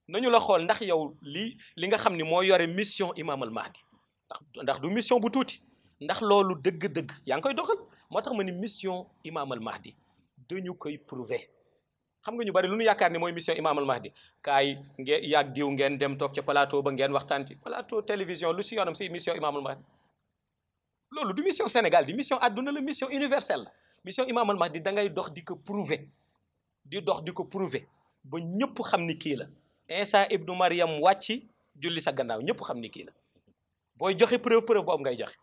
nañu la xool ndax yow li nga xam ni moo yore mission imam al mahdi ndax du mission bu tuuti ndax loolu dëgg-dëgg yaa ngi koy doxal moo tax ma ni mission imam al mahdi dañu koy prouver xam nga ñu bari lu ñu yaakaar ni mooy mission imam al mahdi kaay ngeen yàgg diw ngeen dem toog ca plateau ba ngeen waxtaan ci plateau télévision lu si yoonam si mission imam al mahdi loolu du mission Sénégal di mission àdduna la mission universelle la mission imam al mahdi da ngay dox di ko prouver ba ñëpp xam ni kii la Isa ibnu Maryam wàcc julli sa gannaaw ñëpp xam ni kii la booy joxe preuve boobu ngay joxe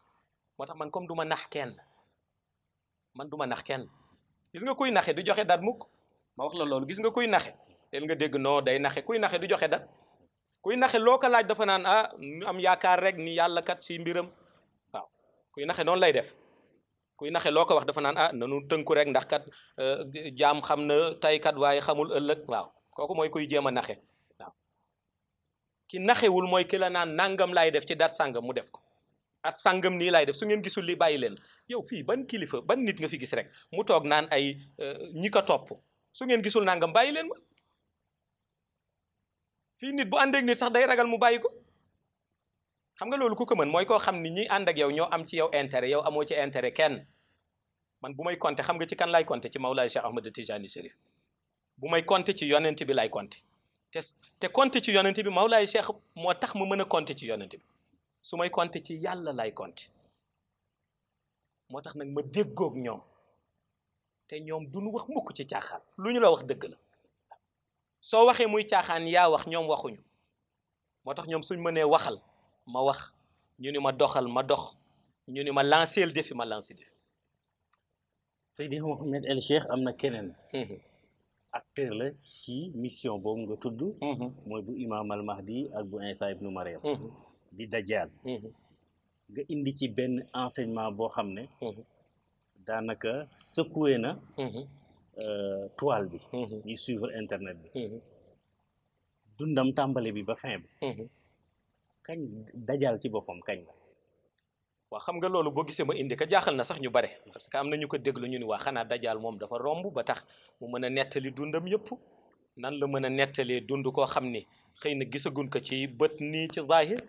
moo tax man comme du ma nax kenn gis nga kuy naxe du joxe dat mukk ma wax la loolu gis nga kuy naxe leen nga dégg non day naxe kuy naxe du joxe dat kuy naxe loo ko laaj dafa naan ñu am yaakaar rek ni yàlla kat si mbiram waaw kuy naxe noonu lay def kuy naxe loo ko wax dafa naan nanu tënku rek ndax kat jaam xam na tey kat waaye xamul ëllëg waaw kooku mooy kuy jéem a naxe waaw ki naxewul mooy ki la naan nangam laay def ci dat sàngam mu def ko at sàngam nii laay def su ngeen gisul li bàyyi leen yow fii ban kilifa ban nit nga fi gis rek mu toog naan ay ñi ko topp su ngeen gisul nangam bàyyi leen ma fii nit bu àndeek nit sax day ragal mu bàyyi ko xam nga loolu ku ko mën mooy koo xam ni ñi ànd ak yow ñoo am ci yow intérêt yow amoo ci intérêt kenn man bu may compter xam nga ci kan lay compter ci Mawlaay Cheikh Ahmad Tijani Chérif bu may compter ci yonent bi lay compter te compter ci yonent bi Mawlaay Cheikh moo tax mu mën a compter ci yonent bi su may compter ci yàlla lay compter moo tax nag ma déggoog ñoom te ñoom duñu wax mukk ci caaxaan lu ñu la wax dëgg la soo waxee muy caaxaan yaa wax ñoom waxuñu moo tax ñoom suñ mënee waxal ma wax ñu ni ma doxal ma dox ñu ni ma lancer le défi ma lancer défi Seydi Mouhamed El Cheikh am na keneen acteur la ci mission boobu nga tudd mooy bu imam al mahdi ak bu Isa ibnu Maryam di Dajjal nga indi ci benn enseignement boo xam ne daanaka secoué na toile bi ñuy suivre internet bi dundam tàmbali bi ba fin bi kañ Dajjal ci boppam kañ la waaw xam nga loolu boo gisee ma indi ka jaaxal na sax ñu bare parce que am na ñu ko déglu ñu ni waa xanaa Dajjal moom dafa romb ba tax mu mën a nettali dundam yëpp nan la mën a nettalee dund koo xam ni xëy na gisagun ko ci bët nii ci zahir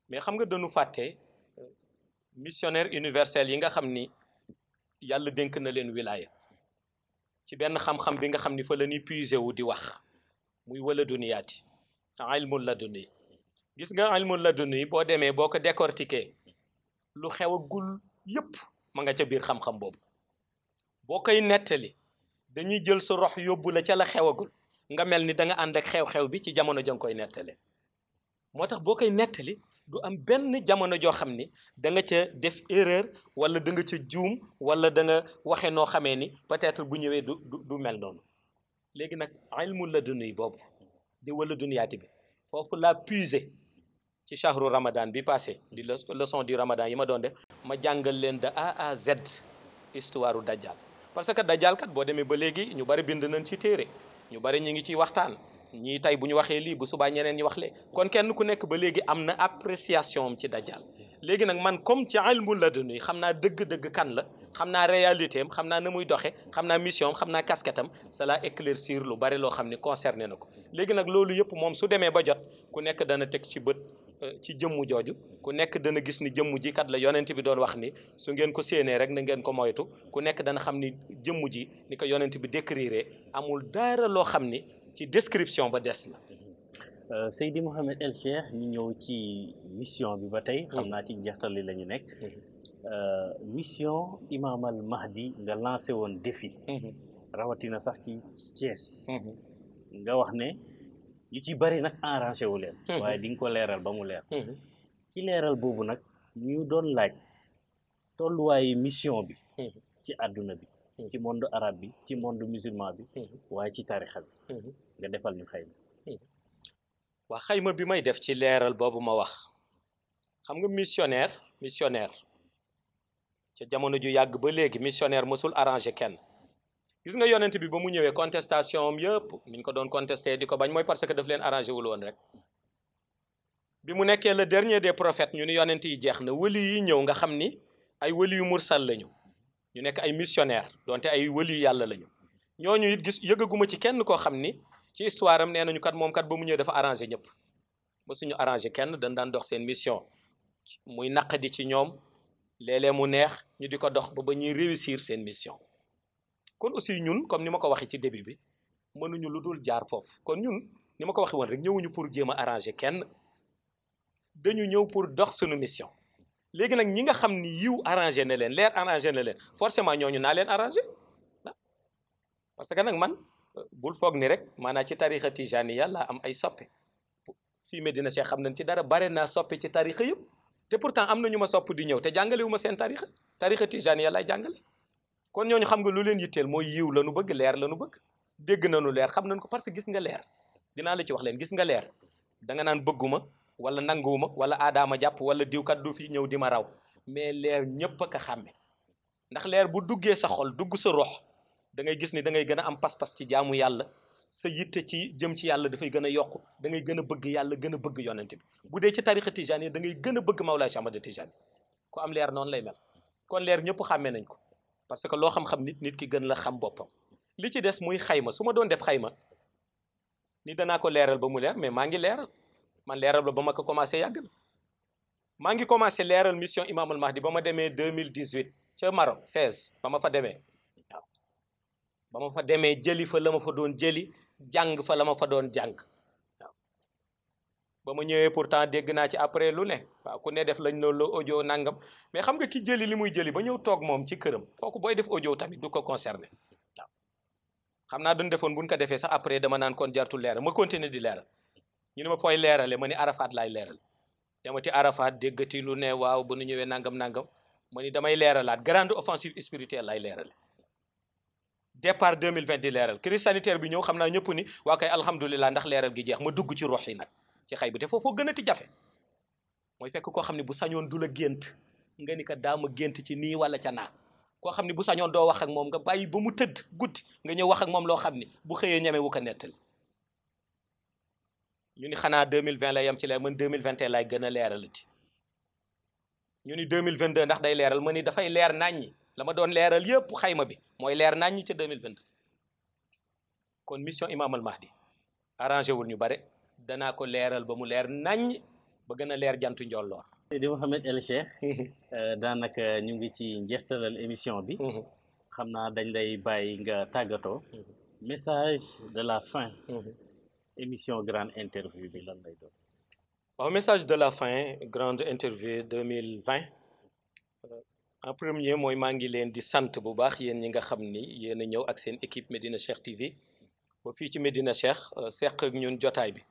mais xam nga dañu fàtte missionnaire universel yi nga xam ni yàlla dénk na leen wilaya ci benn xam-xam bi nga xam ni fa la ñuy puiser wu di wax muy wala duniyaati ilmul laduni gis nga ilmul laduni boo demee boo ko décortiquer lu xewagul yëpp ma nga ca biir xam-xam boobu boo koy nettali dañuy jël sa rox yóbbu la ca la xewagul nga mel ni da nga ànd ak xew-xew bi ci jamono ja nga koy nettali moo tax boo koy nettali du am benn jamono joo xam ni da nga ca def erreur wala da nga ca juum wala da nga waxe noo xamee ni peut-être bu ñëwee du mel noonu léegi nag ilmu laduni boobu di wala duniyaati bi foofu laa puiser ci shahru ramadan bi passé di leçon du ramadan yi ma doon def ma jàngal leen de A à Z histoire u dajjal parce que dajjal kat boo demee ba léegi ñu bari bind nañ ci téere ñu bari ñu ngi ciy waxtaan ñii tey bu ñu waxee lii bu subaa ñeneen ñi wax lee kon kenn ku nekk ba léegi am na appréciation am ci dajjal léegi nag man comme ci ilmu laduni xam naa dëgg-dëgg kan la xam naa réalité am xam naa na muy doxe xam naa mission am xam naa casquette am cela éclaircir lu bari loo xam ne concerné na ko léegi nag loolu yëpp moom su demee ba jot ku nekk dana teg ci bët ci jëmmu jooju ku nekk dana gis ni jëmmu ji kat la yonent bi doon wax ni su ngeen ko séenee rek na ngeen ko moytu ku nekk dana xam ni jëmmu ji ni ko yonent bi décrire amul dara loo xam ni ci description ba des la. Seydi Mouhamed El Cheikh ñu ñëw ci mission bi ba tey xam naa ci njeextal li la ñu nekk mission Imam al Mahdi nga lancé woon défi rawatina sax ci Thiès nga wax ne ñu ci bari nag arrangé wu leen waaye di nga ko leeral ba mu leer ci leeral boobu nag ñu doon laaj tolluwaayu mission bi ci àdduna bi ci monde arabe bi ci monde musulman bi waaye ci tarixa bi nga defal ñu xayma waa xayma bi may def ci leeral boobu ma wax xam nga missionnaire ca jamono ju yàgg ba léegi missionnaire mësul arrangé kenn gis nga yonent bi ba mu ñëwee contestation am yëpp niñ ko doon contesté di ko bañ mooy parce que daf leen arrangé wul woon rek bi mu nekkee le dernier des prophètes ñu ni yonent yi jeex na wëli yi ñëw nga xam ni ay wëli yu mursal lañu ñu nekk ay missionnaire donte ay wëli yu yàlla lañu ñooñu it gis yëgaguma ci kenn koo xam ni ci histoire am nee nañu kat moom kat ba mu ñëwee dafa arrangé ñëpp ba suñu arrangé kenn dañ daan dox seen mission muy naqadi ci ñoom léeg-léeg mu neex ñu di ko dox ba ñuy réussir seen mission kon aussi ñun comme ni ma ko waxee ci début bi mënuñu lu dul jaar foofu kon ñun ni ma ko waxee woon rek ñëwuñu pour jéem a arrangé kenn dañu ñëw pour dox suñu mission léegi nag ñi nga xam ni yiw arrangé na leen leer arrangé na leen forcément ñooñu naa leen arrangé parce que nag man bul foog ni rek maanaam ci tarixa tijaniya laa am ay soppe fii Medina Cheikh xam nañ ci dara bare naa soppe ci tarixa yëpp te pourtant am na ñu ma sopp di ñëw te jàngale wu ma seen tarixa tijaniya lay jàngale kon ñooñu xam nga lu leen yitteel mooy yiw la nu bëgg leer la nu bëgg dégg nañu leer xam nañ ko parce que gis nga leer dinaa la ci wax leen gis nga leer da nga naan bëgguma wala nanguwuma wala aadaama jàpp wala diwkat du fi ñëw di ma raw mais leer ñëpp a ko xàmme ndax leer bu duggee sa xol dugg sa rox da ngay gis ni da ngay gën a am pas-pas ci jaamu yàlla sa yitte ci jëm ci yàlla dafay gën a yokku da ngay gën a bëgg yàlla gën a bëgg yonent bi bu dee ci tariqa tijani da ngay gën a bëgg Mawlaay Cheikh Ahmad Tijani ku am leer noonu lay mel kon leer ñëpp xàmmee nañ ko parce que loo xam-xam nit ki gën la xam boppam li ci des muy xayma su ma doon def xayma ni danaa ko leeral ba mu leer mais maa ngi leeral man leeral ba ma ko commencé yàgg na maa ngi commencé leeral mission Imam al Mahdi ba ma demee 2018 ca Maroc Fès ba ma fa demee waaw ba ma fa demee jëli fa la ma fa doon jëli jàng fa la ma fa doon jàng waaw ba ma ñëwee pourtant dégg naa ci après lu ne waaw ku ne def lañ loolu la audio nangam mais xam nga ki jëli li muy jëli ba ñëw toog moom ci këram kooku booy def audio tamit du ko concerné waaw xam naa dañ defoon buñ ko defee sax après dama naan kon jartul leeral ma continuer di leeral ñu ne ma fooy leerale ma ni Arafat laay leeral yamati Arafat déggati lu ne waaw ba nu ñëwee nangam ma ni damay leeralaat grande offensive spirituelle lay leerale départ 2020 di leeral crise sanitaire bi ñëw xam naa ñëpp ni waa kay alhamdulilah ndax leeral gi jeex ma dugg ci rox yi nag ci xay bi te foofoo gën a ti jafe mooy fekk koo xam ne bu sañoon du la gént nga ni ko daama gént ci nii wala ca naa koo xam ne bu sañoon doo wax ak moom nga bàyyi ba mu tëdd guddi nga ñëw wax ak moom loo xam ni bu xëyee ñeme wu ko nettali ñu ni xanaa 2020 lay yem ci leer man 2021 lay gën a leeralati ñu ni 2022 ndax day leeral ma ni dafay leer naññi la ma doon leeral yëpp xayma bi mooy leer naññi ca 2022 kon mission Imam al Mahdi arrangé wul ñu bare danaa ko leeral ba mu leer naññ ba gën a leer jantu njolloor. Seydi Mouhamed El Cheikh daanaka ñu ngi ci njeextalal émission bi xam naa dañ lay bàyyi nga tàggatoo message de la fin émission grande interview bi lan lay doon. waaw message de la fin grande interview 2020 en premier mooy maa ngi leen di sant bu baax yéen ñi nga xam ni yéen a ñëw ak seen équipe Medina Cheikh TV ba fii ci Medina Cheikh seq ak ñun jotaay bi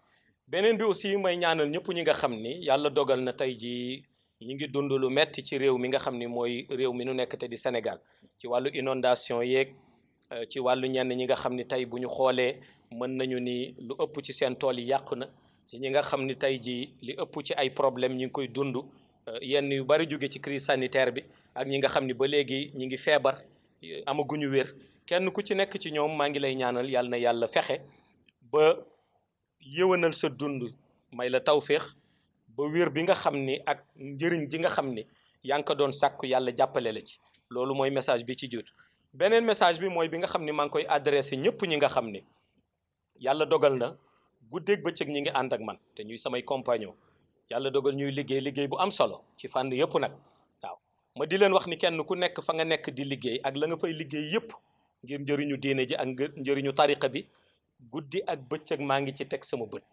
beneen bi aussi may ñaanal ñëpp ñi nga xam ni yàlla dogal na tey jii ñu ngi dund lu metti ci réew mi nga xam ni mooy réew mi nu nekk te di Sénégal ci wàllu inondation yeeg ci wàllu ñenn ñi nga xam ni tey bu ñu xoolee mën nañu ni lu ëpp ci seen tool yi yàqu na ci ñi nga xam ni tey jii li ëpp ci ay problème ñi ngi koy dund yenn yu bari jóge ci crise sanitaire bi ak ñi nga xam ni ba léegi ñi ngi feebar amaguñu wér kenn ku ci nekk ci ñoom maa ngi lay ñaanal yàlla na yàlla fexe ba yëwanal sa dund may la tawféex ba wér bi nga xam ni ak njëriñ ji nga xam ni yaa ngi ko doon sàkku yàlla jàppale la ci loolu mooy message bi ci jot beneen message bi mooy bi nga xam ni maa ngi koy adressé ñëpp ñi nga xam ni yàlla dogal na guddeeg bëccëg ñi ngi ànd ak man te ñuy samay compagnon yàlla dogal ñuy liggéey bu am solo ci fànn yëpp nag waaw ma di leen wax ni kenn ku nekk fa nga nekk di liggéey ak la nga fay liggéey yëpp ngir njëriñu diine ji ak njëriñu tariqa bi guddi ak bëccëg maa ngi ci teg sama bët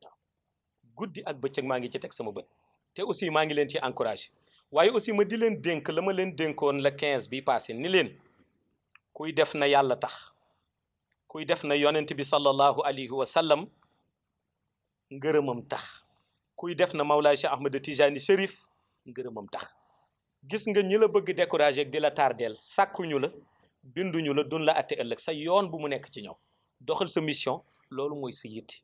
waaw guddi ak bëccëg maa ngi ci teg sama bët te aussi maa ngi leen ci encouragé waaye aussi ma di leen dénk la ma leen dénkoon le 15 bi passé ni leen kuy def na yàlla tax kuy def na yonent bi sallallahu alayhi wa sallam ngërëmam tax kuy def na Mawlaay Cheikh Ahmed Tijani Chérif ngërëmam tax gis nga ñi la bëgg découragé ak di la tardeel sàkkuñu la binduñu la dun la atte ëllëg sa yoon bu mu nekk ci ñoom doxal sa mission loolu mooy sa yitti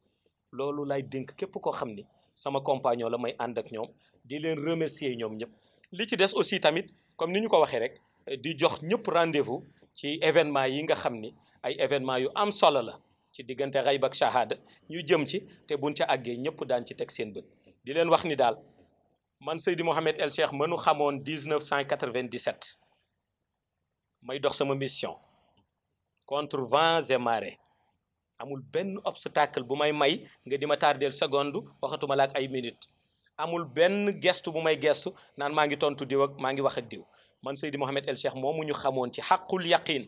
loolu lay dénk képp koo xam ni sama compagnon la may ànd ak ñoom di leen remercier ñoom ñëpp li ci des aussi tamit comme ni ñu ko waxee rek di jox ñëpp rendez-vous ci événement yi nga xam ni ay événement yu am solo la ci diggante xayb ak shahada ñu jëm ci te buñ ca àggee ñëpp daan ci teg seen bët di leen wax ni daal man Seydi Mouhamed El Cheikh mënu xamoon 1997 may dox sama mission contre vents et marées amul benn obstacle bu may nga di ma tardeel seconde waxatuma la ak ay minutes amul benn gestu bu may gestu naan maa ngi tontu diw ak maa ngi wax ak diw man Seydi Mouhamed El Cheikh moomu ñu xamoon ci xaqul yaqin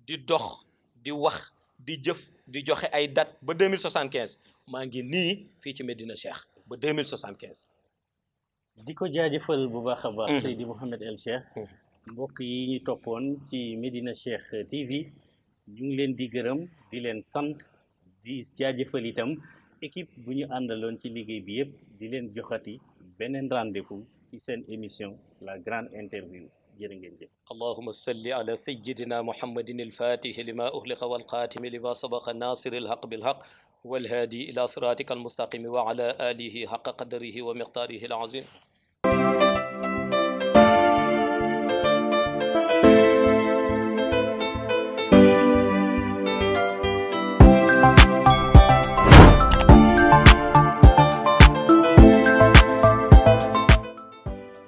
di dox di wax di jëf di joxe ay date ba 2075 maa ngi nii fii ci Medina Cheikh ba 2075. di ko jaajëfal bu baax a baax. Seydi Mouhamed El Cheikh. mbokk yi ñu toppoon ci Medina Cheikh TV ñu ngi leen di gërëm di leen sant di jaajëfal itam équipe bu ñu àndaloon ci liggéey bi yëpp di leen joxati beneen rendez-vous ci seen émission la grande interview jërë ngeen jëf. allahumma salli ala sayyidina muhammadin al-fatihi lima ughliqa wal khatimi lima sabaqa nasir al-haq bil haq wal hadi ila siratika al-mustaqim wa ala alihi haqqa qadrihi wa miqdarihi al-azim.